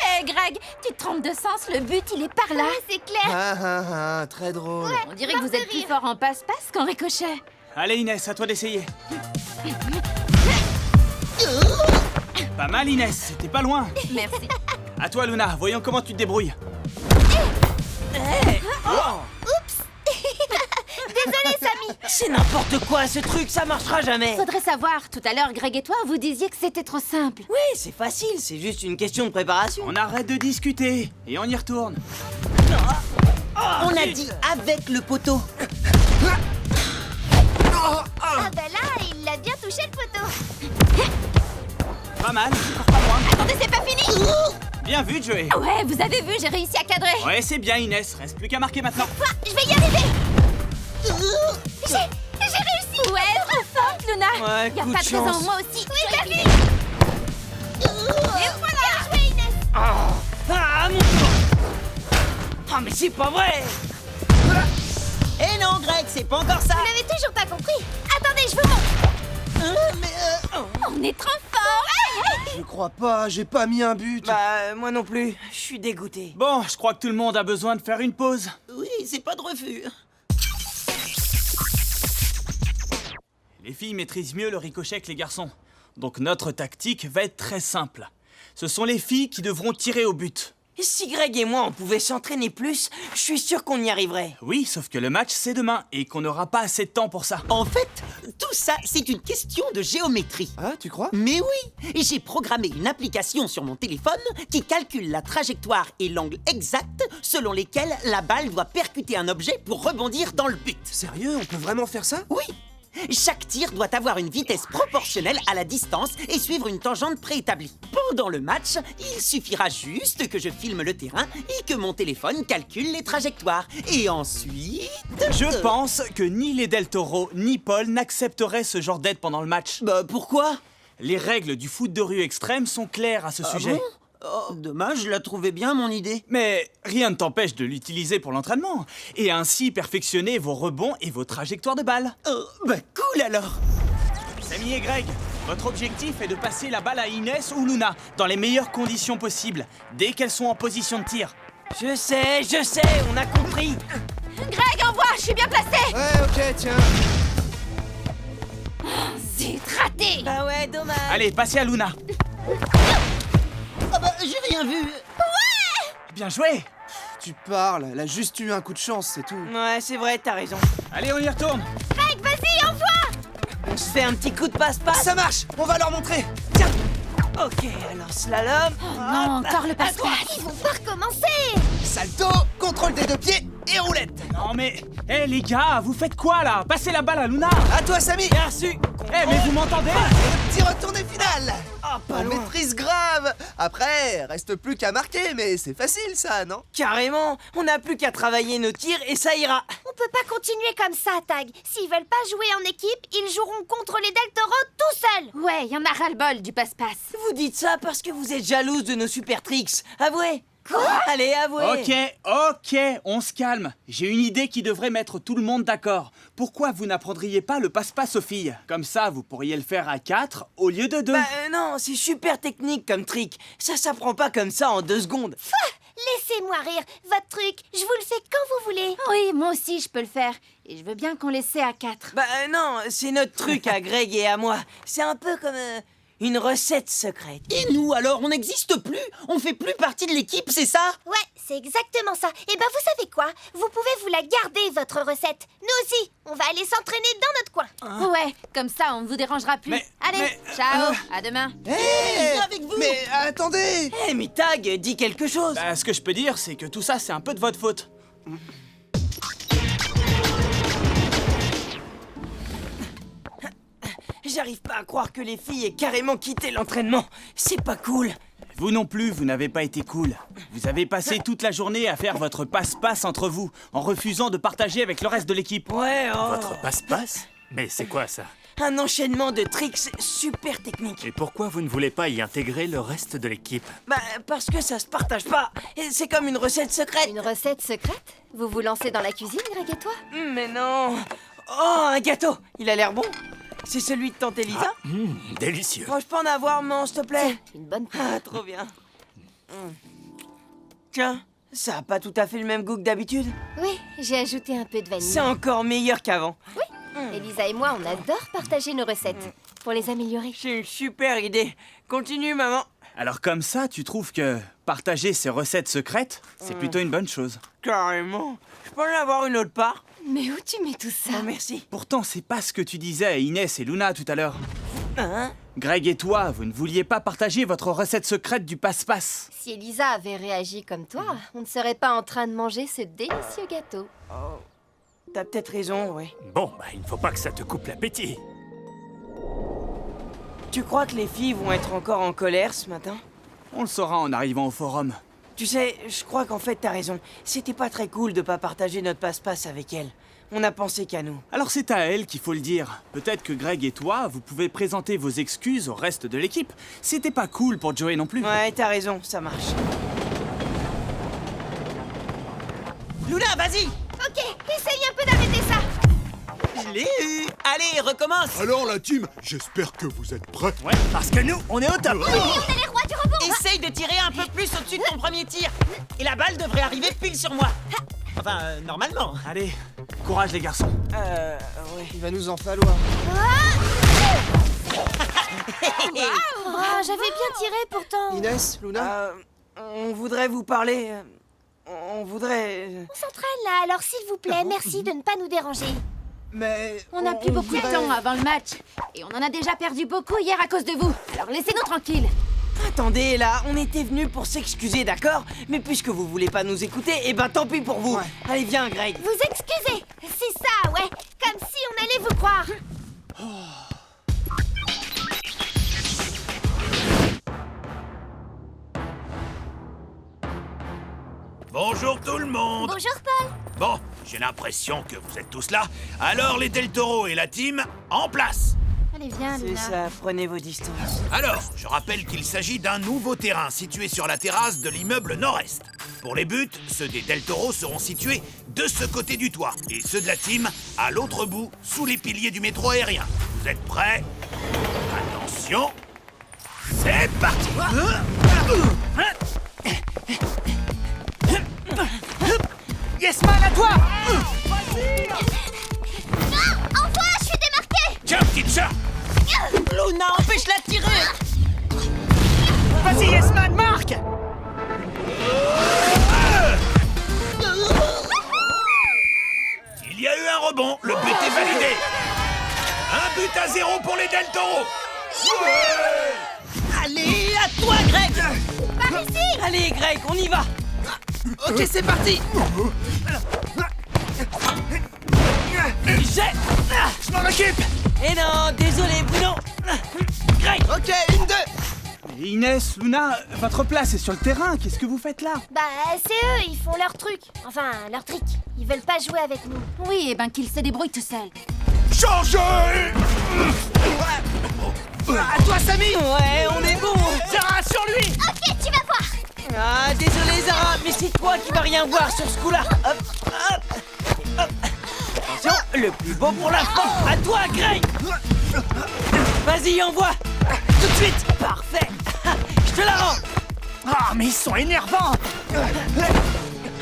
Hé Greg, tu te trompes de sens, le but il est par là. Ouais, c'est clair. Ah, très drôle. On dirait que vous êtes plus fort en passe-passe qu'en ricochet. Allez Inès, à toi d'essayer. Pas mal Inès, c'était pas loin. Merci. À toi Luna, voyons comment tu te débrouilles. Désolée, Samy. C'est n'importe quoi, ce truc, ça marchera jamais. Faudrait savoir, tout à l'heure Greg et toi vous disiez que c'était trop simple. Oui, c'est facile, c'est juste une question de préparation. On arrête de discuter et on y retourne. On a dit avec le poteau. Ah bah là, il l'a bien touché le poteau. Pas mal, encore pas loin. Attendez, c'est pas fini. Bien vu Joey. Ouais, vous avez vu, j'ai réussi à cadrer. Ouais, c'est bien Inès, reste plus qu'à marquer maintenant. Quoi? Je vais y arriver. J'ai réussi. Ouais, trop forte Luna. Ouais, Y a coup pas de de raison, chance. moi aussi. Oui, t'as vu. Et voilà. Bien joué, Inès. Ah, mon... Ah, mais c'est pas vrai. Eh non, Greg, c'est pas encore ça. Vous l'avez toujours pas compris. Attendez, je vous montre. On est trop fort. Je crois pas, j'ai pas mis un but. Bah, moi non plus, je suis dégoûté. Bon, je crois que tout le monde a besoin de faire une pause. Oui, c'est pas de refus. Les filles maîtrisent mieux le ricochet que les garçons. Donc notre tactique va être très simple. Ce sont les filles qui devront tirer au but. Si Greg et moi on pouvait s'entraîner plus, je suis sûr qu'on y arriverait. Oui, sauf que le match, c'est demain, et qu'on n'aura pas assez de temps pour ça. En fait, tout ça, c'est une question de géométrie. Ah, tu crois? Mais oui, j'ai programmé une application sur mon téléphone qui calcule la trajectoire et l'angle exact selon lesquels la balle doit percuter un objet pour rebondir dans le but. Sérieux, on peut vraiment faire ça? Oui. Chaque tir doit avoir une vitesse proportionnelle à la distance et suivre une tangente préétablie. Pendant le match, il suffira juste que je filme le terrain et que mon téléphone calcule les trajectoires. Et ensuite... Je pense que ni les Del Toro ni Paul n'accepteraient ce genre d'aide pendant le match. Bah pourquoi? Les règles du foot de rue extrême sont claires à ce sujet. Bon oh, dommage, je la trouvais bien mon idée. Mais rien ne t'empêche de l'utiliser pour l'entraînement, et ainsi perfectionner vos rebonds et vos trajectoires de balles. Bah cool alors. Samy et Greg, votre objectif est de passer la balle à Inès ou Luna dans les meilleures conditions possibles, dès qu'elles sont en position de tir. Je sais, on a compris. Greg, envoie, je suis bien placée. Ouais, ok, tiens. Zut, raté. Bah ouais, dommage. Allez, passez à Luna. Ah bah j'ai rien vu. Bien joué. Tu parles, elle a juste eu un coup de chance, c'est tout. Ouais, c'est vrai, t'as raison. Allez, on y retourne. Greg, vas-y, envoie! On se fait un petit coup de passe-passe. Ça marche, on va leur montrer. Tiens. Ok, alors slalom. Non, encore le passe-passe. Ils vont pas recommencer! Salto, contrôle des deux pieds et roulette. Non mais, hé les gars, vous faites quoi là? Passez la balle à Luna. À toi, Samy. Bien reçu. Mais vous m'entendez? Le petit retourné final. Ah, pas On loin. maîtrise grave. Après, reste plus qu'à marquer, mais c'est facile ça, non? Carrément, on n'a plus qu'à travailler nos tirs et ça ira. On peut pas continuer comme ça, Tag. S'ils veulent pas jouer en équipe, ils joueront contre les Del Toro tout seuls. Ouais, y en a ras-le-bol du passe-passe. Vous dites ça parce que vous êtes jalouse de nos super tricks. Avouez. Quoi? Allez, avouez. Ok, on se calme. J'ai une idée qui devrait mettre tout le monde d'accord. Pourquoi vous n'apprendriez pas le passe-passe aux filles? Comme ça, vous pourriez le faire à 4 au lieu de 2. Bah non, c'est super technique comme trick. Ça s'apprend pas comme ça en 2 secondes. Laissez-moi rire. Votre truc, je vous le fais quand vous voulez. Oui, moi aussi, je peux le faire. Et je veux bien qu'on l'essaie à 4. Bah non, c'est notre truc à Greg et à moi. C'est un peu comme une recette secrète. Et nous alors, on n'existe plus? On fait plus partie de l'équipe, c'est ça? Ouais, c'est exactement ça. Et ben vous savez quoi? Vous pouvez vous la garder, votre recette. Nous aussi, on va aller s'entraîner dans notre coin. Ouais, comme ça, on ne vous dérangera plus. Allez, ciao, à demain. Hé, avec vous. mais attendez. Eh mais Tag, dis quelque chose. Bah, ce que je peux dire, c'est que tout ça, c'est un peu de votre faute. J'arrive pas à croire que les filles aient carrément quitté l'entraînement. C'est pas cool. Vous non plus, vous n'avez pas été cool. Vous avez passé toute la journée à faire votre passe-passe entre vous, en refusant de partager avec le reste de l'équipe. Ouais, oh. Votre passe-passe? Mais c'est quoi ça? Un enchaînement de tricks super techniques. Et pourquoi vous ne voulez pas y intégrer le reste de l'équipe? Bah, parce que ça se partage pas. Et c'est comme une recette secrète. Une recette secrète? Vous vous lancez dans la cuisine, Greg et toi? Mais non. Oh, un gâteau. Il a l'air bon. C'est celui de tante Elisa? Délicieux. Oh, je peux en avoir, maman, s'il te plaît? Une bonne Ah, trop bien. Tiens, ça a pas tout à fait le même goût que d'habitude. Oui, j'ai ajouté un peu de vanille. C'est encore meilleur qu'avant. Elisa et moi, on adore partager nos recettes pour les améliorer. C'est une super idée. Continue, maman. Alors comme ça, tu trouves que partager ces recettes secrètes, c'est plutôt une bonne chose. Carrément. Je peux en avoir une autre part? Mais où tu mets tout ça? Oh, merci. Pourtant, c'est pas ce que tu disais à Inès et Luna tout à l'heure. Hein? Greg et toi, vous ne vouliez pas partager votre recette secrète du passe-passe. Si Elisa avait réagi comme toi, on ne serait pas en train de manger ce délicieux gâteau. Oh. T'as peut-être raison, oui. Bon, bah il ne faut pas que ça te coupe l'appétit. Tu crois que les filles vont être encore en colère ce matin? On le saura en arrivant au forum. Tu sais, je crois qu'en fait t'as raison. C'était pas très cool de pas partager notre passe-passe avec elle. On a pensé qu'à nous. Alors c'est à elle qu'il faut le dire. Peut-être que Greg et toi, vous pouvez présenter vos excuses au reste de l'équipe. C'était pas cool pour Joey non plus. Ouais, t'as raison, ça marche. Luna, vas-y! Ok, essaye un peu d'arrêter ça. Je l'ai eu. Allez, recommence. Alors la team, j'espère que vous êtes prêts. Ouais, parce que nous, on est au top. On est les rois du rebond. Essaye de tirer un peu plus au-dessus de ton premier tir. Et la balle devrait arriver pile sur moi. Enfin, normalement. Allez, courage les garçons. Ouais. Il va nous en falloir. Oh, j'avais bien tiré pourtant. Inès, Luna. On voudrait vous parler. On voudrait. On s'entraîne là, alors s'il vous plaît, merci de ne pas nous déranger. Mais. On n'a plus beaucoup de temps avant le match. Et on en a déjà perdu beaucoup hier à cause de vous. Alors laissez-nous tranquilles. Attendez, là, on était venus pour s'excuser, d'accord? Mais puisque vous voulez pas nous écouter, eh ben tant pis pour vous. Allez, viens, Greg. Vous excusez, c'est ça, ouais. Comme si on allait vous croire. Bonjour tout le monde. Bonjour Paul. Bon, j'ai l'impression que vous êtes tous là. Alors les Del Toro et la team, en place. Allez, viens, C'est Luna. ça, prenez vos distances. Alors, je rappelle qu'il s'agit d'un nouveau terrain situé sur la terrasse de l'immeuble nord-est. Pour les buts, ceux des Del Toro seront situés de ce côté du toit et ceux de la team à l'autre bout, sous les piliers du métro aérien. Vous êtes prêts? Attention, c'est parti. Yes man, à toi! Envoie, je suis démarquée. Tiens, petite sœur. Luna, empêche-la de tirer! Vas-y, Yes man, marque! Il y a eu un rebond, le but est validé. 1-0 pour les Del Toro. Allez, à toi, Greg! Par ici. Allez, Greg, on y va! Ok, c'est parti! J'ai... Je m'en occupe. Eh non, désolé, Bruno! Greg! Ok, 1-2. Inès, Luna, votre place est sur le terrain. Qu'est-ce que vous faites là? Bah, c'est eux, ils font leur truc. Enfin, leur trick. Ils veulent pas jouer avec nous. Oui, et ben qu'ils se débrouillent tout seuls. Changez. À toi, Samy! Ouais, on est bon! Zara, sur lui! Ok, tu vas voir. Ah, désolé, Zara, mais c'est toi qui vas rien voir sur ce coup-là! Hop, hop, hop! Attention, le plus beau pour la France! À toi, Greg! Vas-y, envoie! Tout de suite! Parfait! Je te la rends! Ah, mais ils sont énervants!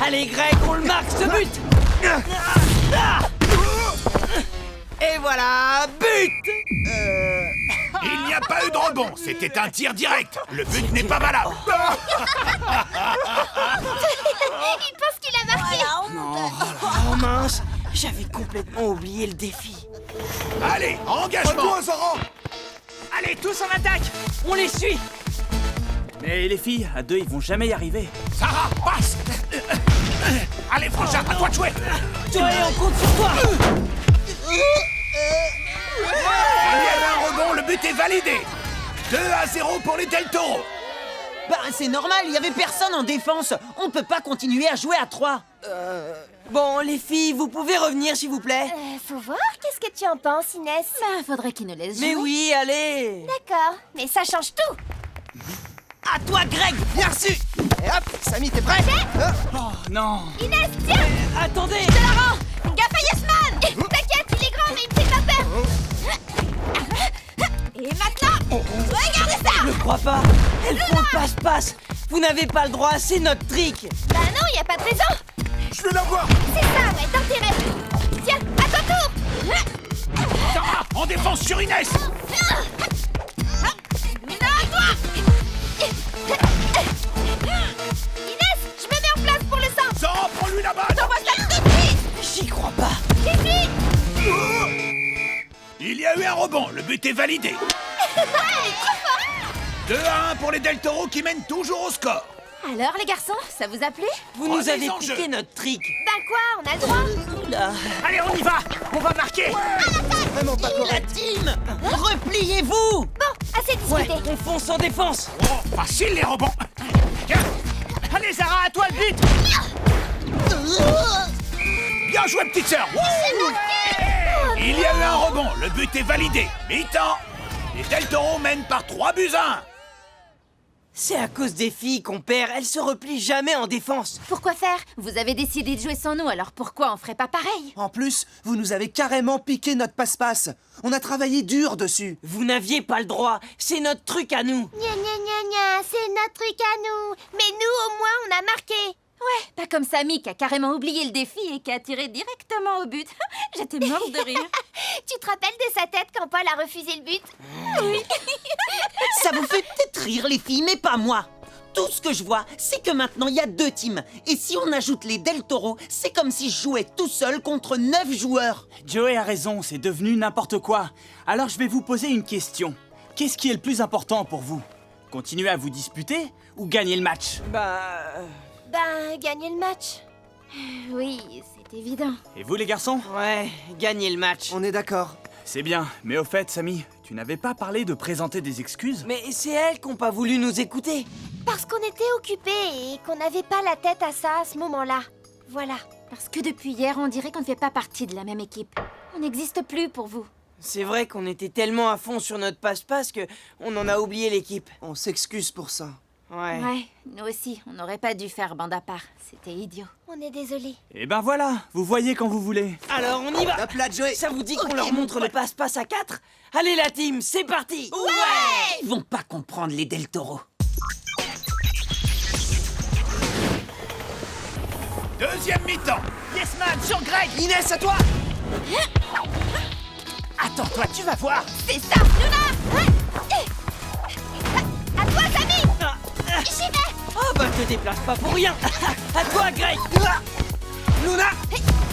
Allez, Greg, on le marque, ce but! Et voilà, but! Il n'y a pas eu de rebond, c'était un tir direct. Le but n'est pas valable. Il pense qu'il a marqué. Oh mince, j'avais complètement oublié le défi. Allez, engagement. Allez, tous en attaque! On les suit! Mais les filles, à deux, ils vont jamais y arriver. Sarah, passe. Allez, frangin, à toi de jouer. Toi, on compte sur toi! Il y a eu un rebond, le but est validé. 2-0 pour les Del Toro. Bah, c'est normal, il y avait personne en défense. On peut pas continuer à jouer à 3. Bon, les filles, vous pouvez revenir, s'il vous plaît? Faut voir, qu'est-ce que tu en penses, Inès? Ben, faudrait qu'ils nous laissent jouer. Mais oui, allez! D'accord, mais ça change tout. À toi, Greg! Bien reçu. Et hop, Samy, t'es prêt? Oh non. Inès, tiens. Attendez! Je te la rends. Gaffe à Yasman. T'inquiète, il est grand, mais il me fait pas peur. Et maintenant, regardez ça. Je le crois pas! Elles font le passe-passe! Vous n'avez pas le droit, c'est notre trick! Bah non, y a pas de raison. Je vais l'avoir. C'est ça, ouais, d'intérêt. Tiens, à ton tour. Sarah, en défense sur Inès. Luna, à toi. Inès, je me mets en place pour le centre. Sarah, prends-lui la balle. T'envoies ça tout de suite. J'y crois pas! Ici. Il y a eu un rebond, le but est validé. Elle est trop forte. 2-1 pour les Del Toro qui mènent toujours au score. Alors, les garçons, ça vous a plu? Vous nous Prenez avez en jeu. piqué notre trick! Ben quoi, on a le droit. Oula. Allez, on y va! On va marquer! Vraiment pas La correct. team! Repliez-vous! Bon, assez Ouais, discuté. on fonce en défense! Oh, facile les rebonds. Tiens, Allez, Zara, à toi le but! bien joué, petite sœur. Il y a eu un rebond, le but est validé. Mi-temps. Les Del Toro mènent par 3-1. C'est à cause des filles qu'on perd, elles se replient jamais en défense! Pourquoi faire? Vous avez décidé de jouer sans nous, alors pourquoi on ferait pas pareil? En plus, vous nous avez carrément piqué notre passe-passe. On a travaillé dur dessus. Vous n'aviez pas le droit, c'est notre truc à nous! Gna gna gna gna, c'est notre truc à nous. Mais nous, au moins, on a marqué. Ouais, pas comme Samy qui a carrément oublié le défi et qui a tiré directement au but. J'étais morte de rire. Tu te rappelles de sa tête quand Paul a refusé le but? Ça vous fait peut-être rire les filles, mais pas moi. Tout ce que je vois, c'est que maintenant il y a 2 teams. Et si on ajoute les Del Toro, c'est comme si je jouais tout seul contre 9 joueurs. Joey a raison, c'est devenu n'importe quoi. Alors je vais vous poser une question. Qu'est-ce qui est le plus important pour vous? Continuer à vous disputer ou gagner le match? Ben, gagner le match. Oui, c'est évident. Et vous les garçons? Ouais, gagner le match. On est d'accord. C'est bien, mais au fait, Samy, tu n'avais pas parlé de présenter des excuses? Mais c'est elles qui n'ont pas voulu nous écouter. Parce qu'on était occupés et qu'on n'avait pas la tête à ça à ce moment-là. Voilà. Parce que depuis hier, on dirait qu'on ne fait pas partie de la même équipe. On n'existe plus pour vous. C'est vrai qu'on était tellement à fond sur notre passe-passe que on en a oublié l'équipe. On s'excuse pour ça. Ouais. Ouais, nous aussi, on n'aurait pas dû faire bande à part. C'était idiot. On est désolés. Eh ben voilà, vous voyez quand vous voulez. Alors on y va. Hop là, Joey. Ça vous dit qu'on leur montre le passe-passe à 4? Allez la team, c'est parti. Ouais! Ils vont pas comprendre les Del Toro. Deuxième mi-temps. Yes man, sur Greg. Inès, à toi. Attends, toi, tu vas voir. C'est ça, Luna. À toi, Samy. J'y vais. Oh bah te déplace pas pour rien. À toi Greg. Luna.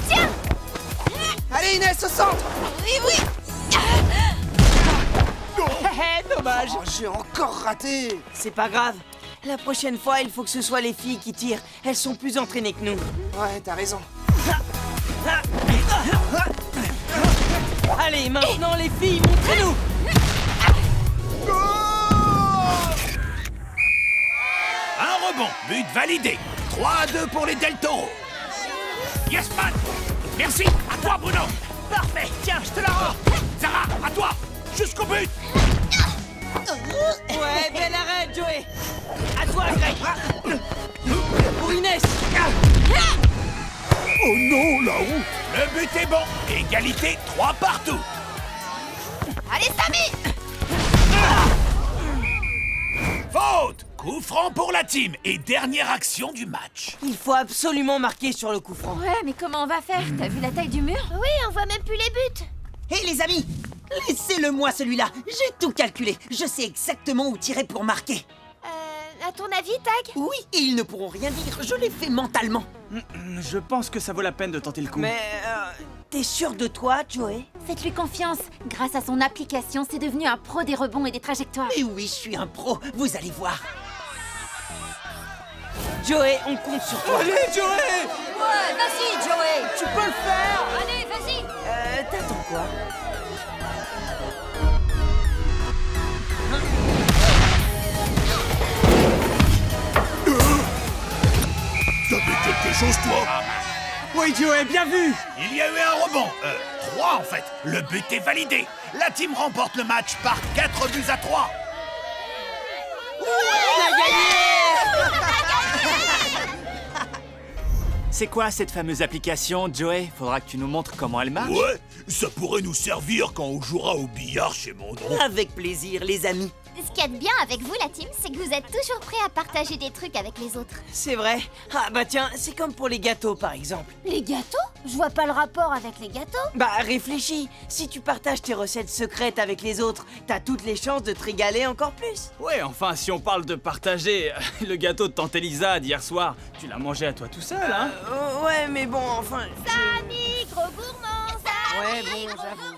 Tiens. Allez, Inès, au centre. Oui. Dommage. Oh, j'ai encore raté. C'est pas grave. La prochaine fois, il faut que ce soit les filles qui tirent. Elles sont plus entraînées que nous. Ouais, t'as raison. Allez, maintenant les filles, montrez-nous. Un rebond, but validé. 3-2 pour les Del Toro. Yes man. Merci. À toi Bruno. Parfait. Tiens, je te la rends. Sarah, à toi. Jusqu'au but. Ouais, belle arrête, Joey. À toi, Greg. Pour Inès. Oh non, là-haut! Le but est bon. Égalité 3 partout. Allez, Samy. Faute. Coup franc pour la team et dernière action du match. Il faut absolument marquer sur le coup franc. Ouais, mais comment on va faire? T'as vu la taille du mur? Oui, on voit même plus les buts. Hé les amis, laissez-le moi celui-là. J'ai tout calculé. Je sais exactement où tirer pour marquer. À ton avis, Tag? Oui, et ils ne pourront rien dire. Je l'ai fait mentalement. Je pense que ça vaut la peine de tenter le coup. Mais t'es sûr de toi, Joey? Faites-lui confiance. Grâce à son application, c'est devenu un pro des rebonds et des trajectoires. Mais oui, je suis un pro. Vous allez voir. Joey, on compte sur toi. Allez, Joey. Ouais, vas-y, Joey. Tu peux le faire. Allez, vas-y. T'attends quoi? T'avais quelque chose, toi? Oui, Joey, bien vu. Il y a eu un rebond. 3 en fait. Le but est validé. La team remporte le match par 4 buts à 3. C'est quoi cette fameuse application, Joey? Faudra que tu nous montres comment elle marche. Ouais, ça pourrait nous servir quand on jouera au billard chez mon oncle. Avec plaisir, les amis. Ce qu'il y a de bien avec vous, la team, c'est que vous êtes toujours prêts à partager des trucs avec les autres. C'est vrai. Ah bah tiens, c'est comme pour les gâteaux, par exemple. Les gâteaux? Je vois pas le rapport avec les gâteaux. Bah réfléchis, si tu partages tes recettes secrètes avec les autres, t'as toutes les chances de te régaler encore plus. Ouais, enfin, si on parle de partager, le gâteau de tante Elisa d'hier soir, tu l'as mangé à toi tout seul, hein? Ouais, mais bon, enfin... Samy, gros gourmand, Samy. Ouais, bon, j'avoue.